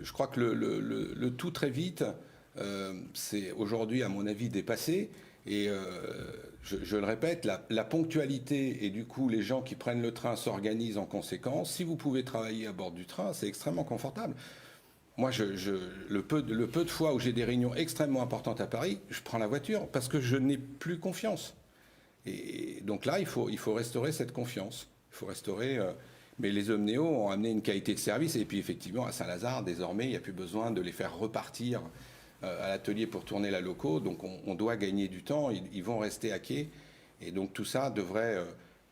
je crois que le tout très vite, c'est aujourd'hui, à mon avis, dépassé. Et je le répète, la ponctualité et du coup, les gens qui prennent le train s'organisent en conséquence. Si vous pouvez travailler à bord du train, c'est extrêmement confortable. Moi, le peu de fois où j'ai des réunions extrêmement importantes à Paris, je prends la voiture parce que je n'ai plus confiance. Et donc là, il faut restaurer cette confiance. Il faut restaurer... mais les Omnéo ont amené une qualité de service. Et puis effectivement, à Saint-Lazare, désormais, il n'y a plus besoin de les faire repartir à l'atelier pour tourner la loco. Donc on doit gagner du temps. Ils vont rester à quai. Et donc tout ça devrait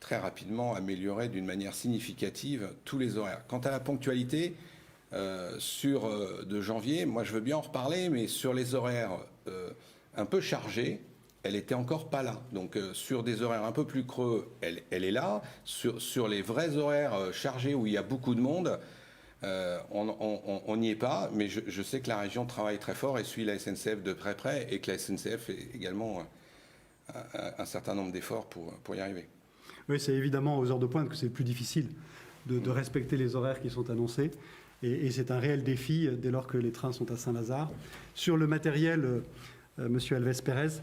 très rapidement améliorer d'une manière significative tous les horaires. Quant à la ponctualité... de janvier, moi je veux bien en reparler, mais sur les horaires un peu chargés, elle était encore pas là. Donc sur des horaires un peu plus creux, elle est là. Sur les vrais horaires chargés où il y a beaucoup de monde, on n'y est pas. Mais je sais que la région travaille très fort et suit la SNCF de près et que la SNCF fait également un certain nombre d'efforts pour y arriver. Oui, c'est évidemment aux heures de pointe que c'est le plus difficile de respecter les horaires qui sont annoncés. Et c'est un réel défi dès lors que les trains sont à Saint-Lazare. Sur le matériel, M. Alves Pérez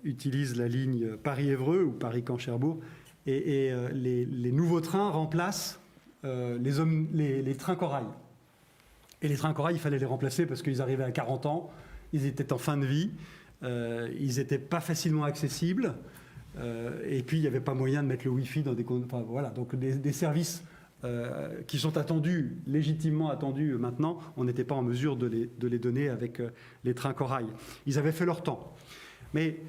utilise la ligne Paris-Évreux ou Paris-Caen-Cherbourg. Et les nouveaux trains remplacent les trains corail. Et les trains corail, il fallait les remplacer parce qu'ils arrivaient à 40 ans, ils étaient en fin de vie, ils n'étaient pas facilement accessibles. Et puis, il n'y avait pas moyen de mettre le Wi-Fi dans des... Enfin, voilà, donc des services... qui sont attendus, légitimement attendus maintenant, on n'était pas en mesure de les donner avec les trains corail. Ils avaient fait leur temps. Mais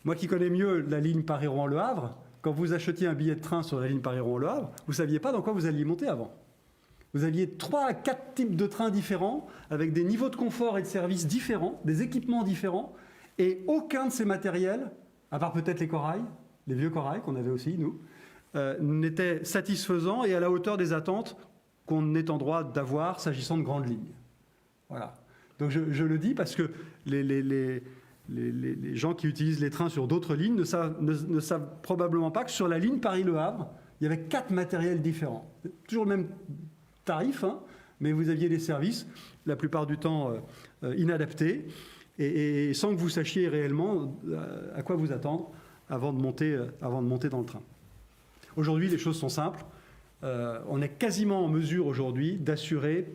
moi qui connais mieux la ligne Paris-Rouen-Le Havre, quand vous achetiez un billet de train sur la ligne Paris-Rouen-Le Havre, vous ne saviez pas dans quoi vous alliez monter avant. Vous aviez 3 à 4 types de trains différents, avec des niveaux de confort et de service différents, des équipements différents, et aucun de ces matériels, à part peut-être les corails, les vieux corails qu'on avait aussi, nous, n'était satisfaisant et à la hauteur des attentes qu'on est en droit d'avoir s'agissant de grandes lignes. Voilà. Donc je le dis parce que les gens qui utilisent les trains sur d'autres lignes ne savent probablement pas que sur la ligne Paris-Le Havre, il y avait 4 matériels différents. Toujours le même tarif, hein, mais vous aviez des services, la plupart du temps inadaptés, et sans que vous sachiez réellement à quoi vous attendre avant de monter dans le train. Aujourd'hui, les choses sont simples. On est quasiment en mesure aujourd'hui d'assurer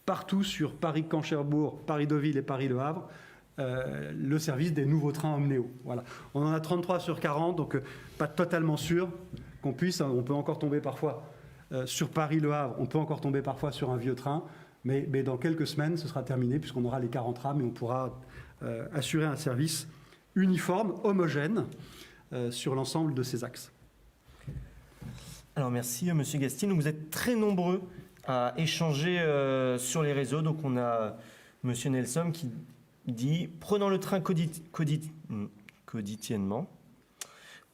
partout sur Paris-Camp-Cherbourg, Paris-Deauville et Paris-Le Havre le service des nouveaux trains Omnéo. Voilà. On en a 33 sur 40, donc pas totalement sûr qu'on puisse. On peut encore tomber parfois sur Paris-Le Havre, on peut encore tomber parfois sur un vieux train, mais dans quelques semaines, ce sera terminé puisqu'on aura les 40 rames et on pourra assurer un service uniforme, homogène sur l'ensemble de ces axes. Alors merci Monsieur Gastine. Vous êtes très nombreux à échanger sur les réseaux. Donc on a Monsieur Nelson qui dit « Prenant le train quotidiennement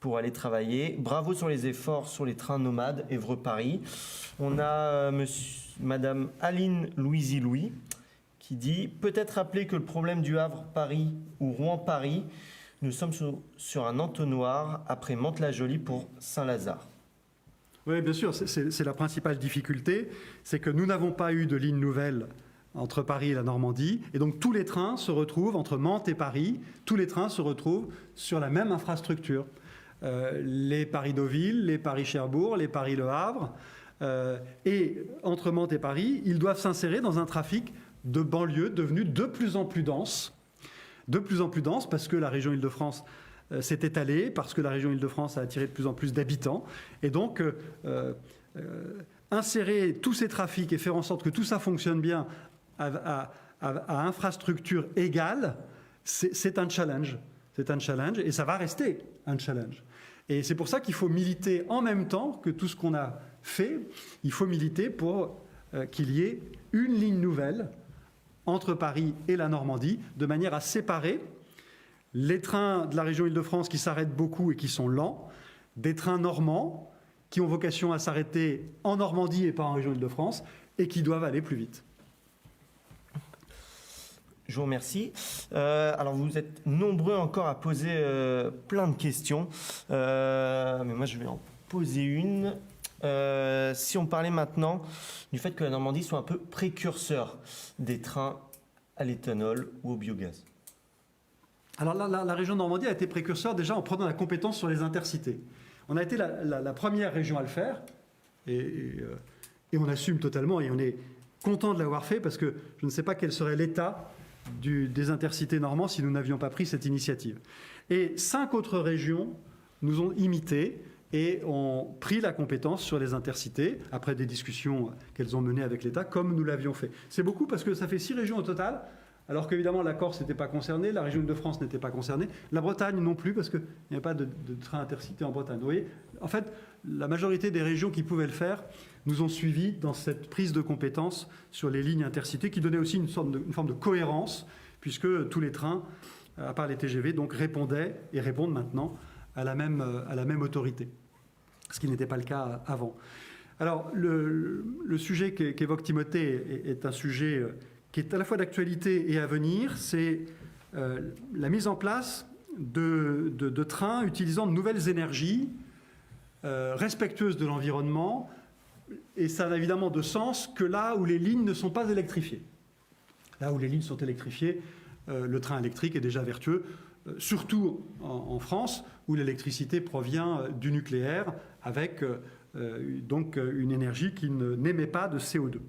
pour aller travailler. Bravo sur les efforts sur les trains nomades Évreux-Paris. » On a Madame Aline Louisy-Louis qui dit « Peut-être rappeler que le problème du Havre-Paris ou Rouen-Paris, nous sommes sur un entonnoir après Mantes-la-Jolie pour Saint-Lazare. » Oui, bien sûr, c'est la principale difficulté, c'est que nous n'avons pas eu de ligne nouvelle entre Paris et la Normandie, et donc tous les trains se retrouvent, entre Mantes et Paris, tous les trains se retrouvent sur la même infrastructure. Les Paris-Deauville, les Paris-Cherbourg, les Paris-Le Havre, et entre Mantes et Paris, ils doivent s'insérer dans un trafic de banlieue devenu de plus en plus dense parce que la région Île-de-France s'est étalée, parce que la région Île-de-France a attiré de plus en plus d'habitants. Et donc, insérer tous ces trafics et faire en sorte que tout ça fonctionne bien à infrastructure égale, c'est un challenge. C'est un challenge et ça va rester un challenge. Et c'est pour ça qu'il faut militer en même temps que tout ce qu'on a fait. Il faut militer pour qu'il y ait une ligne nouvelle entre Paris et la Normandie, de manière à séparer les trains de la région Île-de-France qui s'arrêtent beaucoup et qui sont lents, des trains normands qui ont vocation à s'arrêter en Normandie et pas en région Île-de-France et qui doivent aller plus vite. Je vous remercie. Alors, vous êtes nombreux encore à poser plein de questions, mais moi, je vais en poser une. Si on parlait maintenant du fait que la Normandie soit un peu précurseur des trains à l'éthanol ou au biogaz. Alors là, la région de Normandie a été précurseur déjà en prenant la compétence sur les intercités. On a été la première région à le faire et on assume totalement et on est content de l'avoir fait parce que je ne sais pas quel serait l'état des intercités normands si nous n'avions pas pris cette initiative. Et 5 autres régions nous ont imités et ont pris la compétence sur les intercités après des discussions qu'elles ont menées avec l'État, comme nous l'avions fait. C'est beaucoup parce que ça fait 6 régions au total, alors qu'évidemment la Corse n'était pas concernée, la région Île-de-France n'était pas concernée, la Bretagne non plus parce qu'il n'y avait pas de train intercité en Bretagne. Vous voyez, en fait, la majorité des régions qui pouvaient le faire nous ont suivis dans cette prise de compétence sur les lignes intercitées qui donnait aussi une forme de cohérence puisque tous les trains, à part les TGV, donc répondaient et répondent maintenant à la même autorité, ce qui n'était pas le cas avant. Alors, le sujet qu'évoque Timothée est un sujet qui est à la fois d'actualité et à venir, c'est la mise en place de trains utilisant de nouvelles énergies, respectueuses de l'environnement, et ça n'a évidemment de sens que là où les lignes ne sont pas électrifiées. Là où les lignes sont électrifiées, le train électrique est déjà vertueux, surtout en France, où l'électricité provient du nucléaire, avec donc une énergie qui n'émet pas de CO2.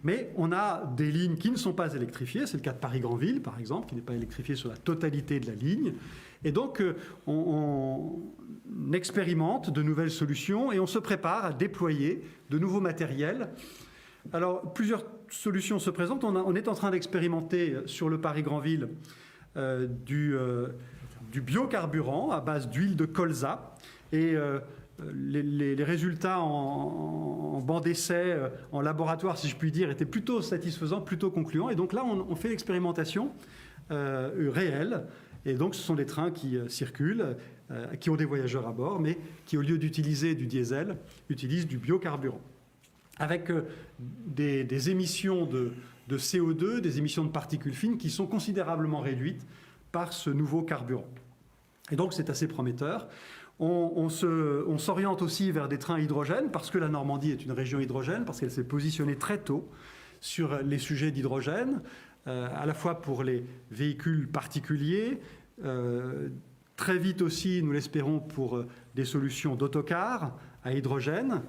Mais on a des lignes qui ne sont pas électrifiées, c'est le cas de Paris-Granville, par exemple, qui n'est pas électrifié sur la totalité de la ligne. Et donc, on expérimente de nouvelles solutions et on se prépare à déployer de nouveaux matériels. Alors, plusieurs solutions se présentent. On est en train d'expérimenter sur le Paris-Granville du biocarburant à base d'huile de colza. Et les résultats en banc d'essai, en laboratoire, si je puis dire, étaient plutôt satisfaisants, plutôt concluants. Et donc là, on fait l'expérimentation réelle. Et donc, ce sont des trains qui circulent, qui ont des voyageurs à bord, mais qui, au lieu d'utiliser du diesel, utilisent du biocarburant. Avec des émissions de CO2, des émissions de particules fines qui sont considérablement réduites par ce nouveau carburant. Et donc c'est assez prometteur. On s'oriente aussi vers des trains hydrogène parce que la Normandie est une région hydrogène, parce qu'elle s'est positionnée très tôt sur les sujets d'hydrogène, à la fois pour les véhicules particuliers, très vite aussi, nous l'espérons, pour des solutions d'autocars à hydrogène,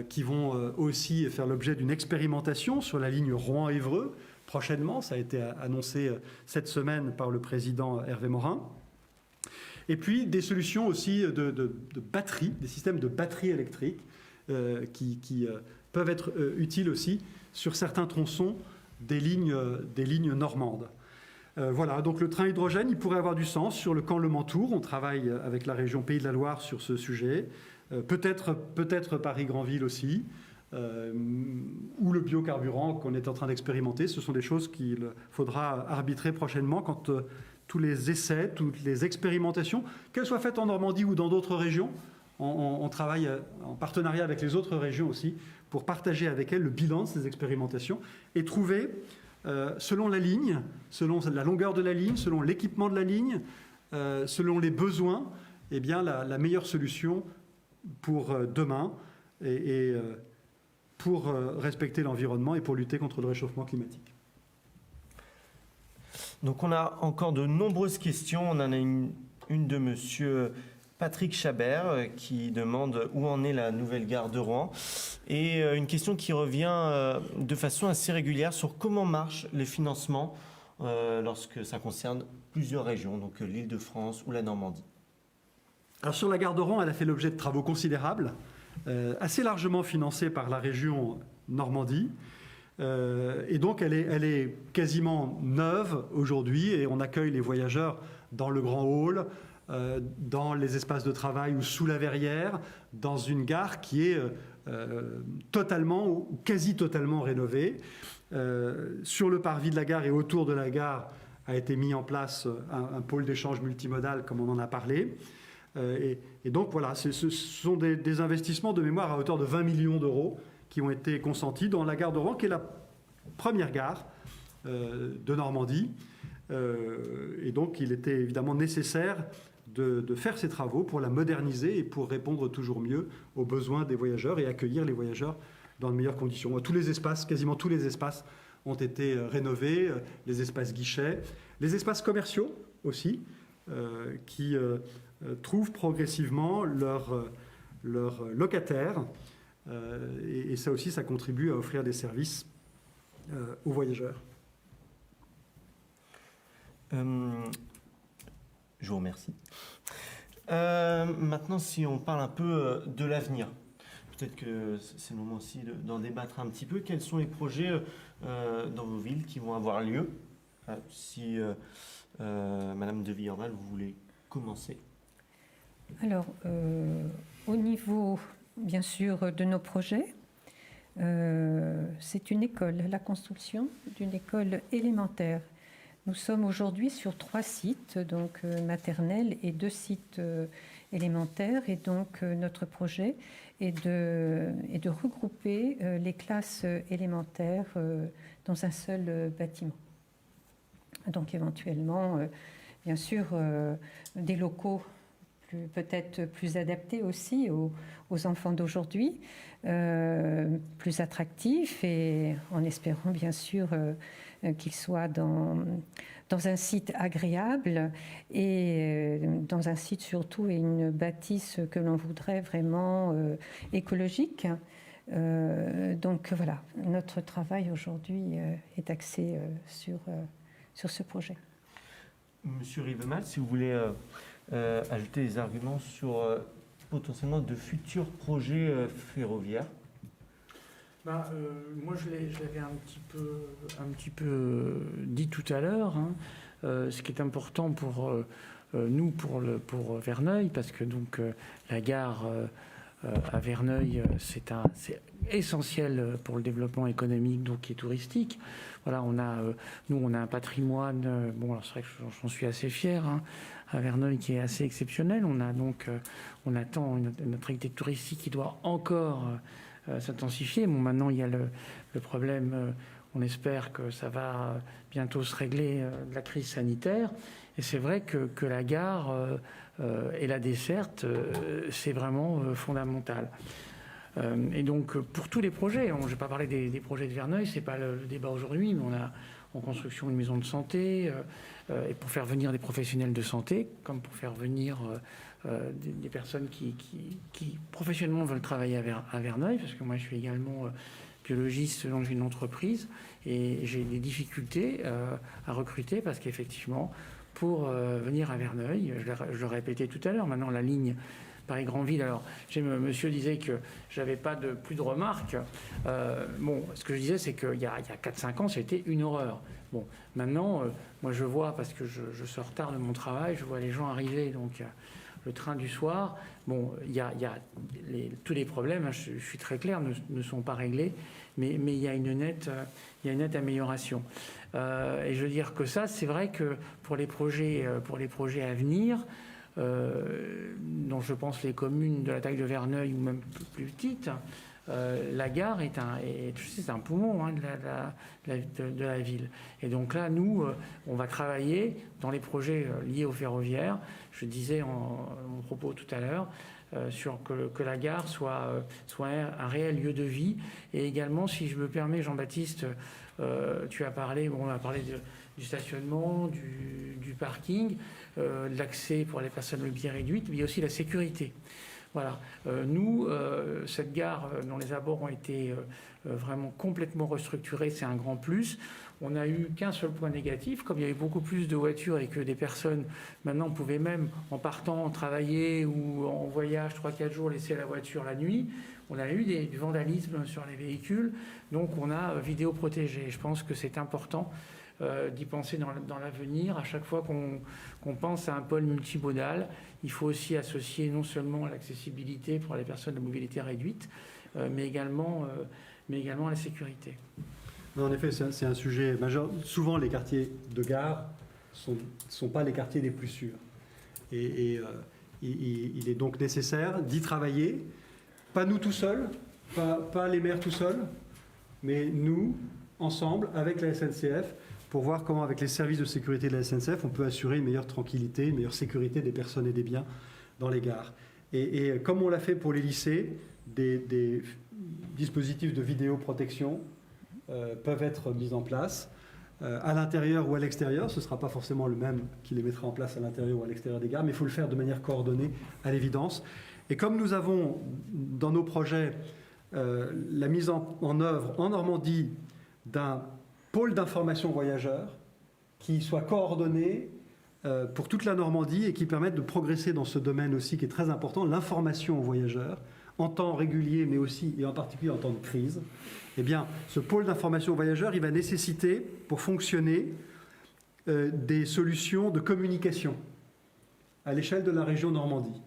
qui vont aussi faire l'objet d'une expérimentation sur la ligne Rouen-Évreux prochainement. Ça a été annoncé cette semaine par le président Hervé Morin. Et puis des solutions aussi de batteries, des systèmes de batteries électriques qui peuvent être utiles aussi sur certains tronçons des lignes normandes. Voilà, donc le train hydrogène, il pourrait avoir du sens sur le Caen-Le Mans-Tours. On travaille avec la région Pays de la Loire sur ce sujet. Peut-être Paris-Granville aussi, ou le biocarburant qu'on est en train d'expérimenter. Ce sont des choses qu'il faudra arbitrer prochainement quand tous les essais, toutes les expérimentations, qu'elles soient faites en Normandie ou dans d'autres régions, on travaille en partenariat avec les autres régions aussi pour partager avec elles le bilan de ces expérimentations et trouver, selon la ligne, selon la longueur de la ligne, selon l'équipement de la ligne, selon les besoins, eh bien, la meilleure solution pour demain et pour respecter l'environnement et pour lutter contre le réchauffement climatique. Donc on a encore de nombreuses questions. On en a une de monsieur Patrick Chabert qui demande où en est la nouvelle gare de Rouen. Et une question qui revient de façon assez régulière sur comment marchent les financements lorsque ça concerne plusieurs régions, donc l'Île-de-France ou la Normandie. Alors sur la gare de Rouen, elle a fait l'objet de travaux considérables, assez largement financés par la région Normandie. Et donc elle est quasiment neuve aujourd'hui et on accueille les voyageurs dans le grand hall, dans les espaces de travail ou sous la verrière, dans une gare qui est totalement ou quasi totalement rénovée. Sur le parvis de la gare et autour de la gare a été mis en place un pôle d'échange multimodal comme on en a parlé. Et donc voilà, ce sont des investissements de mémoire à hauteur de 20 millions d'euros qui ont été consentis dans la gare de Rouen, qui est la première gare de Normandie. Et donc, il était évidemment nécessaire de faire ces travaux pour la moderniser et pour répondre toujours mieux aux besoins des voyageurs et accueillir les voyageurs dans de meilleures conditions. Tous les espaces, quasiment tous les espaces ont été rénovés, les espaces guichets, les espaces commerciaux aussi, qui trouvent progressivement leurs locataires. Et ça aussi, ça contribue à offrir des services aux voyageurs. Je vous remercie. Maintenant, si on parle un peu de l'avenir, peut-être que c'est le moment aussi d'en débattre un petit peu. Quels sont les projets dans vos villes qui vont avoir lieu? Si Madame de Villerval, vous voulez commencer. Alors, au niveau, bien sûr, de nos projets, c'est une école, la construction d'une école élémentaire. Nous sommes aujourd'hui sur 3 sites, donc maternels et 2 sites élémentaires. Et donc, notre projet est de regrouper les classes élémentaires dans un seul bâtiment. Donc, éventuellement, bien sûr, des locaux peut-être plus adaptés aussi aux enfants d'aujourd'hui, plus attractifs et en espérant bien sûr qu'ils soient dans un site agréable et dans un site surtout et une bâtisse que l'on voudrait vraiment écologique. Donc voilà, notre travail aujourd'hui est axé sur ce projet. Monsieur Rivemal, si vous voulez ajouter des arguments sur potentiellement de futurs projets ferroviaires. Moi, je l'avais un petit peu dit tout à l'heure. Ce qui est important pour nous, pour Verneuil, parce que donc la gare à Verneuil, c'est essentiel pour le développement économique, donc et touristique. Voilà, nous, on a un patrimoine. Bon, alors c'est vrai que j'en suis assez fier. À Verneuil, qui est assez exceptionnel. On attend notre activité touristique qui doit encore s'intensifier. Bon, maintenant, il y a le problème On espère que ça va bientôt se régler de la crise sanitaire. Et c'est vrai que la gare et la desserte, c'est vraiment fondamental. Et donc, pour tous les projets, je ne vais pas parler des projets de Verneuil, ce n'est pas le débat aujourd'hui, mais on a en construction une maison de santé, et pour faire venir des professionnels de santé, comme pour faire venir des personnes qui professionnellement veulent travailler à Verneuil, parce que moi je suis également biologiste dans une entreprise, et j'ai des difficultés à recruter, parce qu'effectivement, pour venir à Verneuil, je le répétais tout à l'heure, maintenant la ligne Paris-Grandville. Alors, monsieur disait que j'avais pas plus de remarques. Bon, ce que je disais, c'est qu'il y a 4-5 ans, c'était une horreur. Bon, maintenant, moi je vois, parce que je sors tard de mon travail, je vois les gens arriver, donc le train du soir. Bon, tous les problèmes, hein, je suis très clair, ne sont pas réglés, mais il y a une nette amélioration. Et je veux dire que ça, c'est vrai que pour les projets à venir, dont je pense les communes de la taille de Verneuil ou même plus petites, la gare est un poumon, hein, de la ville. Et donc là, nous, on va travailler dans les projets liés au ferroviaire. Je disais mon propos tout à l'heure, sur que la gare soit un réel lieu de vie. Et également, si je me permets, Jean-Baptiste, tu as parlé, on a parlé du stationnement, du parking, de l'accès pour les personnes le bien réduites, mais il y a aussi la sécurité. Voilà. Nous, cette gare dont les abords ont été vraiment complètement restructurés, c'est un grand plus. On n'a eu qu'un seul point négatif, comme il y avait beaucoup plus de voitures et que des personnes, maintenant, pouvaient même, en partant travailler ou en voyage 3-4 jours, laisser la voiture la nuit. On a eu du vandalisme sur les véhicules, donc on a vidéoprotégé. Je pense que c'est important d'y penser dans l'avenir. À chaque fois qu'on pense à un pôle multimodal, il faut aussi associer non seulement l'accessibilité pour les personnes de mobilité réduite, mais également la sécurité. En effet, c'est un sujet majeur. Souvent, les quartiers de gare ne sont pas les quartiers les plus sûrs. Et il est donc nécessaire d'y travailler, pas nous tout seuls, pas les maires tout seuls, mais nous, ensemble, avec la SNCF, pour voir comment, avec les services de sécurité de la SNCF, on peut assurer une meilleure tranquillité, une meilleure sécurité des personnes et des biens dans les gares. Et comme on l'a fait pour les lycées, des dispositifs de vidéoprotection peuvent être mis en place à l'intérieur ou à l'extérieur. Ce ne sera pas forcément le même qui les mettra en place à l'intérieur ou à l'extérieur des gares, mais il faut le faire de manière coordonnée, à l'évidence. Et comme nous avons dans nos projets la mise en œuvre en Normandie d'un pôle d'information voyageurs qui soit coordonné pour toute la Normandie et qui permette de progresser dans ce domaine aussi qui est très important, l'information aux voyageurs, en temps régulier, mais aussi et en particulier en temps de crise. Eh bien, ce pôle d'information aux voyageurs, il va nécessiter, pour fonctionner, des solutions de communication à l'échelle de la région Normandie.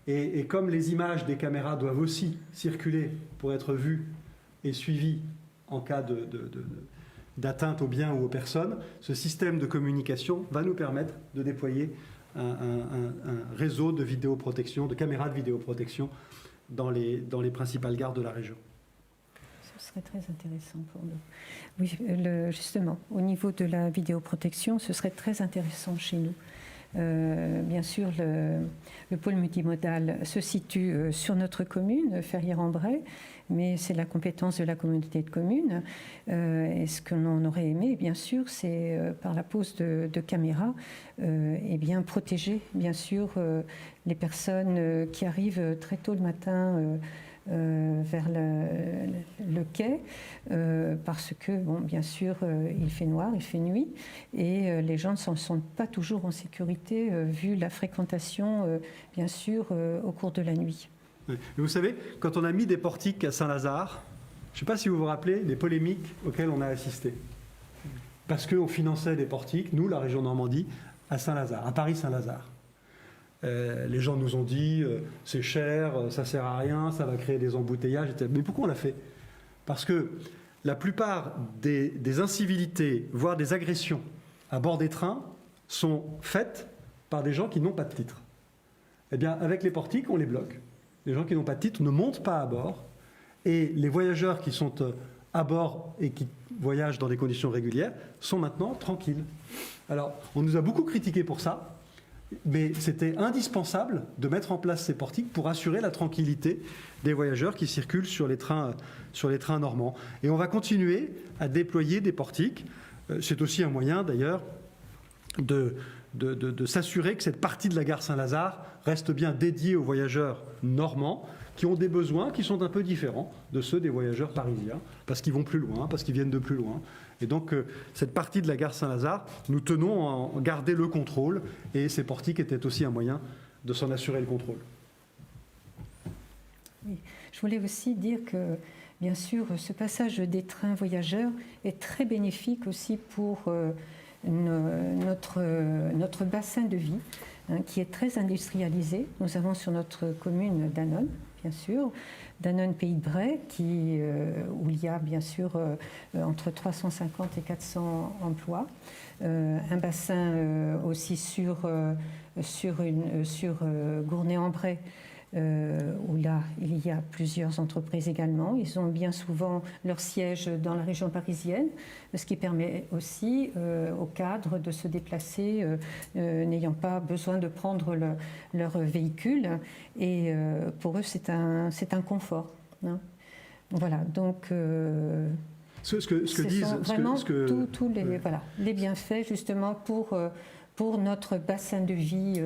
Et comme les images des caméras doivent aussi circuler pour être vues et suivies en cas d'atteinte aux biens ou aux personnes, ce système de communication va nous permettre de déployer un réseau de vidéoprotection, de caméras de vidéoprotection dans les principales gares de la région. Ce serait très intéressant pour nous. Oui, justement, au niveau de la vidéoprotection, ce serait très intéressant chez nous. Bien sûr, le pôle multimodal se situe sur notre commune, Ferrières-en-Bray, mais c'est la compétence de la communauté de communes. Et ce que l'on aurait aimé, bien sûr, c'est par la pose de caméras, et bien protéger, bien sûr, les personnes qui arrivent très tôt le matin vers le quai, parce que, bon, bien sûr, il fait noir, il fait nuit, et les gens ne s'en sentent pas toujours en sécurité, vu la fréquentation, bien sûr, au cours de la nuit. Oui. Mais vous savez, quand on a mis des portiques à Saint-Lazare, je ne sais pas si vous vous rappelez des polémiques auxquelles on a assisté. Parce qu'on finançait des portiques, nous, la région Normandie, à Saint-Lazare, à Paris-Saint-Lazare. Les gens nous ont dit c'est cher, ça ne sert à rien, ça va créer des embouteillages, etc. Mais pourquoi on l'a fait? Parce que la plupart des incivilités, voire des agressions à bord des trains sont faites par des gens qui n'ont pas de titre. Eh bien, avec les portiques, on les bloque. Les gens qui n'ont pas de titre ne montent pas à bord. Et les voyageurs qui sont à bord et qui voyagent dans des conditions régulières sont maintenant tranquilles. Alors, on nous a beaucoup critiqué pour ça, mais c'était indispensable de mettre en place ces portiques pour assurer la tranquillité des voyageurs qui circulent sur les trains normands. Et on va continuer à déployer des portiques. C'est aussi un moyen, d'ailleurs, de s'assurer que cette partie de la gare Saint-Lazare reste bien dédiée aux voyageurs normands qui ont des besoins qui sont un peu différents de ceux des voyageurs parisiens, parce qu'ils vont plus loin, parce qu'ils viennent de plus loin. Et donc, cette partie de la gare Saint-Lazare, nous tenons à en garder le contrôle, et ces portiques étaient aussi un moyen de s'en assurer le contrôle. Oui. Je voulais aussi dire que, bien sûr, ce passage des trains voyageurs est très bénéfique aussi pour notre bassin de vie, qui est très industrialisé. Nous avons sur notre commune Danone, bien sûr, Danone Pays de Bray, où il y a bien sûr entre 350 et 400 emplois. Un bassin aussi sur Gournay-en-Bray, où là, il y a plusieurs entreprises également. Ils ont bien souvent leur siège dans la région parisienne, ce qui permet aussi aux cadres de se déplacer, n'ayant pas besoin de prendre leur véhicule. Et pour eux, c'est un confort. Hein. Voilà, donc... ce que disent vraiment tous les bienfaits, justement, pour notre bassin de vie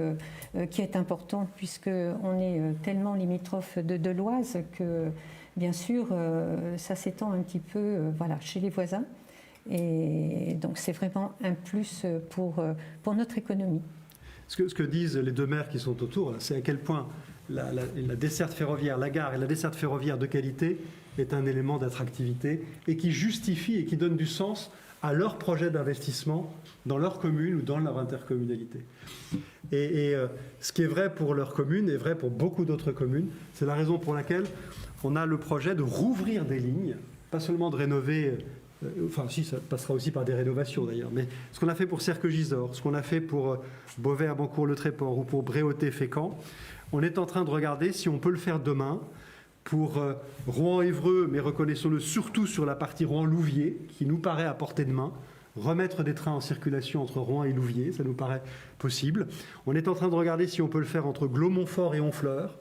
qui est important, puisqu'on est tellement limitrophe de l'Oise que, bien sûr, ça s'étend un petit peu chez les voisins. Et donc, c'est vraiment un plus pour notre économie. Ce que disent les deux maires qui sont autour, c'est à quel point la desserte ferroviaire, la gare et la desserte ferroviaire de qualité est un élément d'attractivité et qui justifie et qui donne du sens à leur projet d'investissement dans leur commune ou dans leur intercommunalité. Et ce qui est vrai pour leur commune est vrai pour beaucoup d'autres communes. C'est la raison pour laquelle on a le projet de rouvrir des lignes, pas seulement de rénover, ça passera aussi par des rénovations d'ailleurs, mais ce qu'on a fait pour Serqueux-Gisors, ce qu'on a fait pour Beauvais à Bancourt-le-Tréport ou pour Bréauté-Fécamp, on est en train de regarder si on peut le faire demain pour Rouen-Évreux, mais reconnaissons-le surtout sur la partie Rouen-Louviers, qui nous paraît à portée de main. Remettre des trains en circulation entre Rouen et Louviers, ça nous paraît possible. On est en train de regarder si on peut le faire entre Glos-Montfort et Honfleur,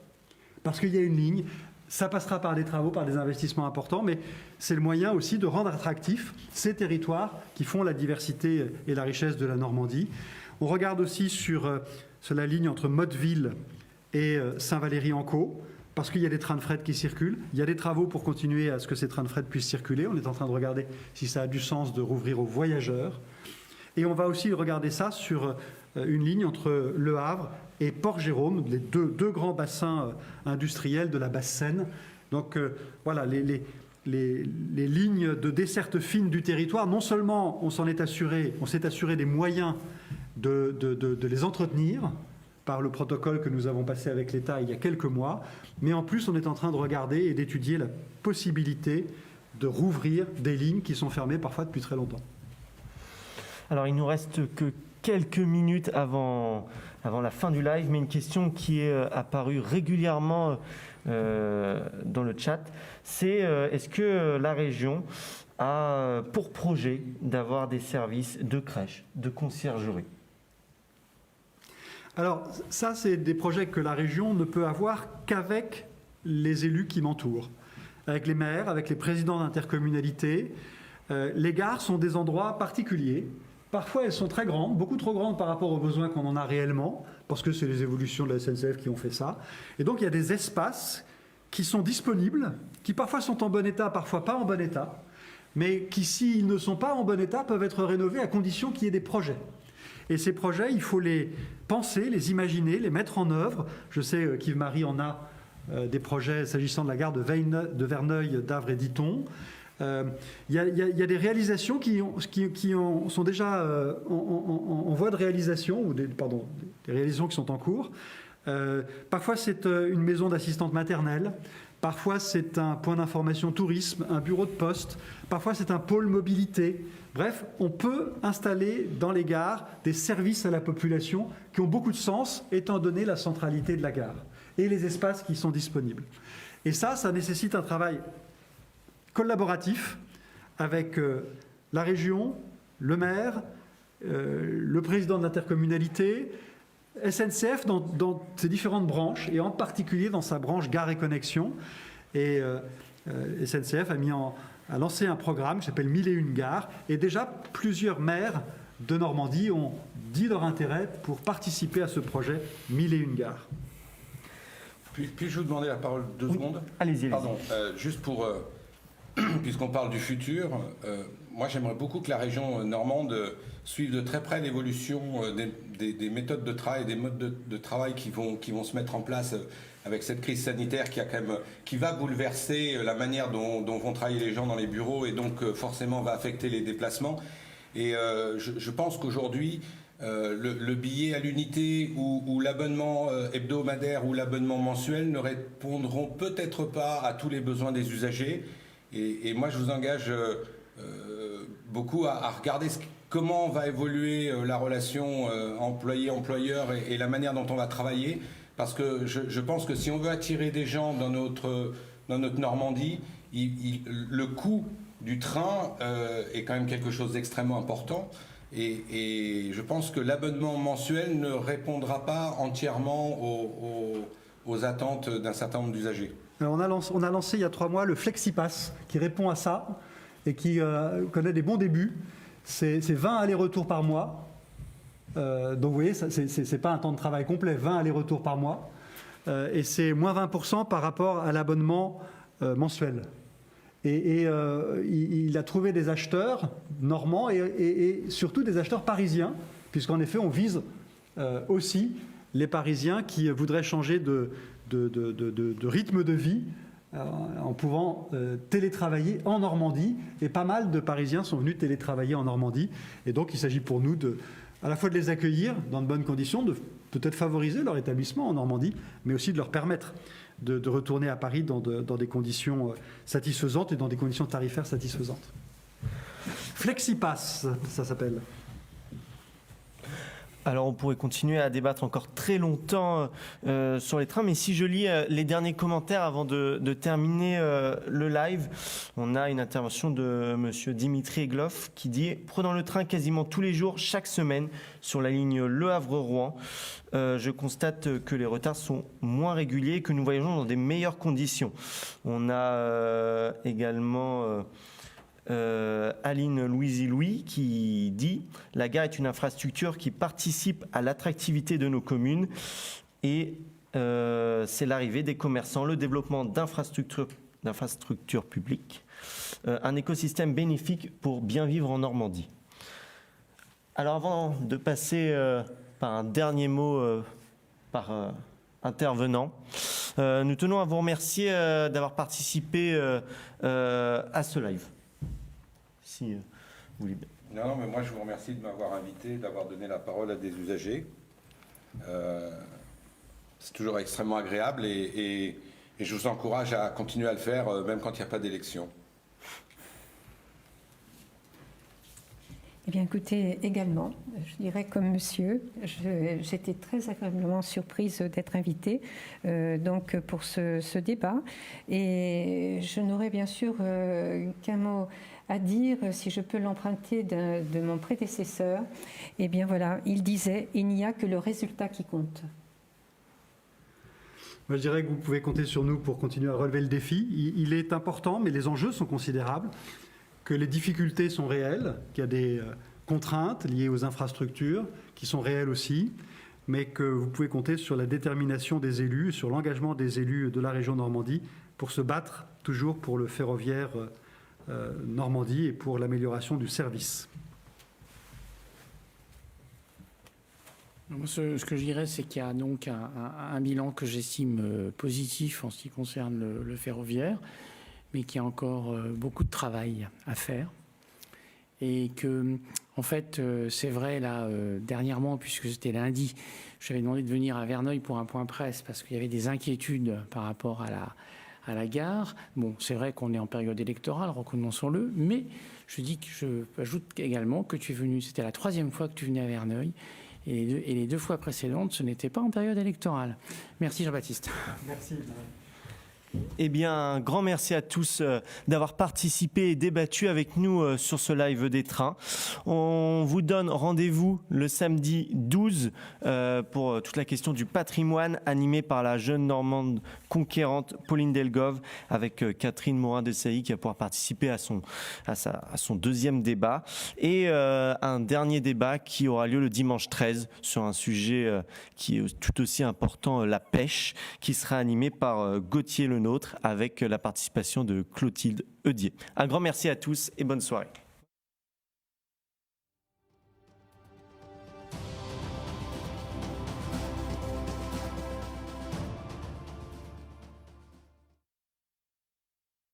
parce qu'il y a une ligne. Ça passera par des travaux, par des investissements importants, mais c'est le moyen aussi de rendre attractifs ces territoires qui font la diversité et la richesse de la Normandie. On regarde aussi sur la ligne entre Motteville et Saint-Valery-en-Caux, parce qu'il y a des trains de fret qui circulent. Il y a des travaux pour continuer à ce que ces trains de fret puissent circuler. On est en train de regarder si ça a du sens de rouvrir aux voyageurs. Et on va aussi regarder ça sur une ligne entre Le Havre et Port-Jérôme, les deux grands bassins industriels de la Basse-Seine. Donc voilà, les lignes de desserte fine du territoire, non seulement on s'est assuré des moyens de les entretenir, par le protocole que nous avons passé avec l'État il y a quelques mois, mais en plus on est en train de regarder et d'étudier la possibilité de rouvrir des lignes qui sont fermées parfois depuis très longtemps. Alors il nous reste que quelques minutes avant la fin du live, mais une question qui est apparue régulièrement dans le chat, c'est est-ce que la région a pour projet d'avoir des services de crèche, de conciergerie ? Alors ça, c'est des projets que la région ne peut avoir qu'avec les élus qui m'entourent, avec les maires, avec les présidents d'intercommunalité. Les gares sont des endroits particuliers. Parfois, elles sont très grandes, beaucoup trop grandes par rapport aux besoins qu'on en a réellement, parce que c'est les évolutions de la SNCF qui ont fait ça. Et donc, il y a des espaces qui sont disponibles, qui parfois sont en bon état, parfois pas en bon état, mais qui, s'ils ne sont pas en bon état, peuvent être rénovés à condition qu'il y ait des projets. Et ces projets, il faut les penser, les imaginer, les mettre en œuvre. Je sais qu'Yves-Marie en a des projets s'agissant de la gare de Verneuil, d'Avre et d'Iton. Il y a des réalisations qui sont déjà en voie de réalisation, ou des réalisations qui sont en cours. Parfois, c'est une maison d'assistante maternelle. Parfois, c'est un point d'information tourisme, un bureau de poste. Parfois, c'est un pôle mobilité. Bref, on peut installer dans les gares des services à la population qui ont beaucoup de sens, étant donné la centralité de la gare et les espaces qui sont disponibles. Et ça nécessite un travail collaboratif avec la région, le maire, le président de l'intercommunalité, SNCF dans ses différentes branches, et en particulier dans sa branche Gare et Connexion. Et SNCF a lancé un programme qui s'appelle 1001 gares, et déjà plusieurs maires de Normandie ont dit leur intérêt pour participer à ce projet 1001 gares. Puis-je vous demander la parole 2 secondes? Allez-y. Pardon, juste pour... puisqu'on parle du futur, moi j'aimerais beaucoup que la région normande suive de très près l'évolution des méthodes de travail, des modes de travail qui vont se mettre en place avec cette crise sanitaire qui va bouleverser la manière dont vont travailler les gens dans les bureaux, et donc forcément va affecter les déplacements. Et je pense qu'aujourd'hui, le billet à l'unité ou l'abonnement hebdomadaire ou l'abonnement mensuel ne répondront peut-être pas à tous les besoins des usagers. Et moi, je vous engage beaucoup à regarder comment va évoluer la relation employé-employeur et la manière dont on va travailler. Parce que je pense que si on veut attirer des gens dans notre Normandie, le coût du train est quand même quelque chose d'extrêmement important. Et je pense que l'abonnement mensuel ne répondra pas entièrement aux attentes d'un certain nombre d'usagers. Alors on a lancé il y a 3 mois le FlexiPass qui répond à ça et qui connaît des bons débuts. C'est 20 allers-retours par mois. Donc vous voyez, c'est pas un temps de travail complet, 20 allers-retours par mois. Et c'est moins 20% par rapport à l'abonnement mensuel. Et il a trouvé des acheteurs normands et surtout des acheteurs parisiens, puisqu'en effet on vise aussi les Parisiens qui voudraient changer de rythme de vie en pouvant télétravailler en Normandie. Et pas mal de Parisiens sont venus télétravailler en Normandie. Et donc il s'agit pour nous à la fois de les accueillir dans de bonnes conditions, de peut-être favoriser leur établissement en Normandie, mais aussi de leur permettre de retourner à Paris dans des conditions satisfaisantes et dans des conditions tarifaires satisfaisantes. FlexiPass, ça s'appelle. Alors on pourrait continuer à débattre encore très longtemps sur les trains, mais si je lis les derniers commentaires avant de terminer le live, on a une intervention de monsieur Dimitri Egloff qui dit « Prenant le train quasiment tous les jours, chaque semaine, sur la ligne Le Havre-Rouen, je constate que les retards sont moins réguliers et que nous voyageons dans des meilleures conditions. » On a également... Aline Louisy-Louis qui dit « La gare est une infrastructure qui participe à l'attractivité de nos communes et c'est l'arrivée des commerçants, le développement d'infrastructures publiques, un écosystème bénéfique pour bien vivre en Normandie. » Alors avant de passer par un dernier mot par intervenant, nous tenons à vous remercier d'avoir participé à ce live. Si vous voulez. Non, mais moi je vous remercie de m'avoir invité, d'avoir donné la parole à des usagers. C'est toujours extrêmement agréable et je vous encourage à continuer à le faire, même quand il n'y a pas d'élection. Eh bien, écoutez, également, je dirais comme monsieur, j'étais très agréablement surprise d'être invitée donc pour ce débat. Et je n'aurais bien sûr qu'un mot à dire, si je peux l'emprunter de mon prédécesseur. Eh bien voilà, il disait « Il n'y a que le résultat qui compte ». Moi, je dirais que vous pouvez compter sur nous pour continuer à relever le défi. Il est important, mais les enjeux sont considérables, que les difficultés sont réelles, qu'il y a des contraintes liées aux infrastructures qui sont réelles aussi, mais que vous pouvez compter sur la détermination des élus, sur l'engagement des élus de la région Normandie pour se battre toujours pour le ferroviaire Normandie et pour l'amélioration du service. Ce que je dirais, c'est qu'il y a donc un bilan que j'estime positif en ce qui concerne le ferroviaire, mais qu'il y a encore beaucoup de travail à faire. Et que, en fait, c'est vrai, là, dernièrement, puisque c'était lundi, j'avais demandé de venir à Verneuil pour un point presse, parce qu'il y avait des inquiétudes par rapport à la gare. Bon, c'est vrai qu'on est en période électorale, reconnaissons-le, mais j'ajoute également que tu es venu, c'était la 3e fois que tu venais à Verneuil, et les 2 fois précédentes, ce n'était pas en période électorale. Merci Jean-Baptiste. Merci. Eh bien, un grand merci à tous d'avoir participé et débattu avec nous sur ce live des trains. On vous donne rendez-vous le samedi 12 pour toute la question du patrimoine animée par la jeune Normande conquérante Pauline Delgove avec Catherine Morin-Desailly qui va pouvoir participer à son deuxième débat et un dernier débat qui aura lieu le dimanche 13 sur un sujet qui est tout aussi important, la pêche, qui sera animé par Gauthier Lenôtre avec la participation de Clotilde Heudier. Un grand merci à tous et bonne soirée.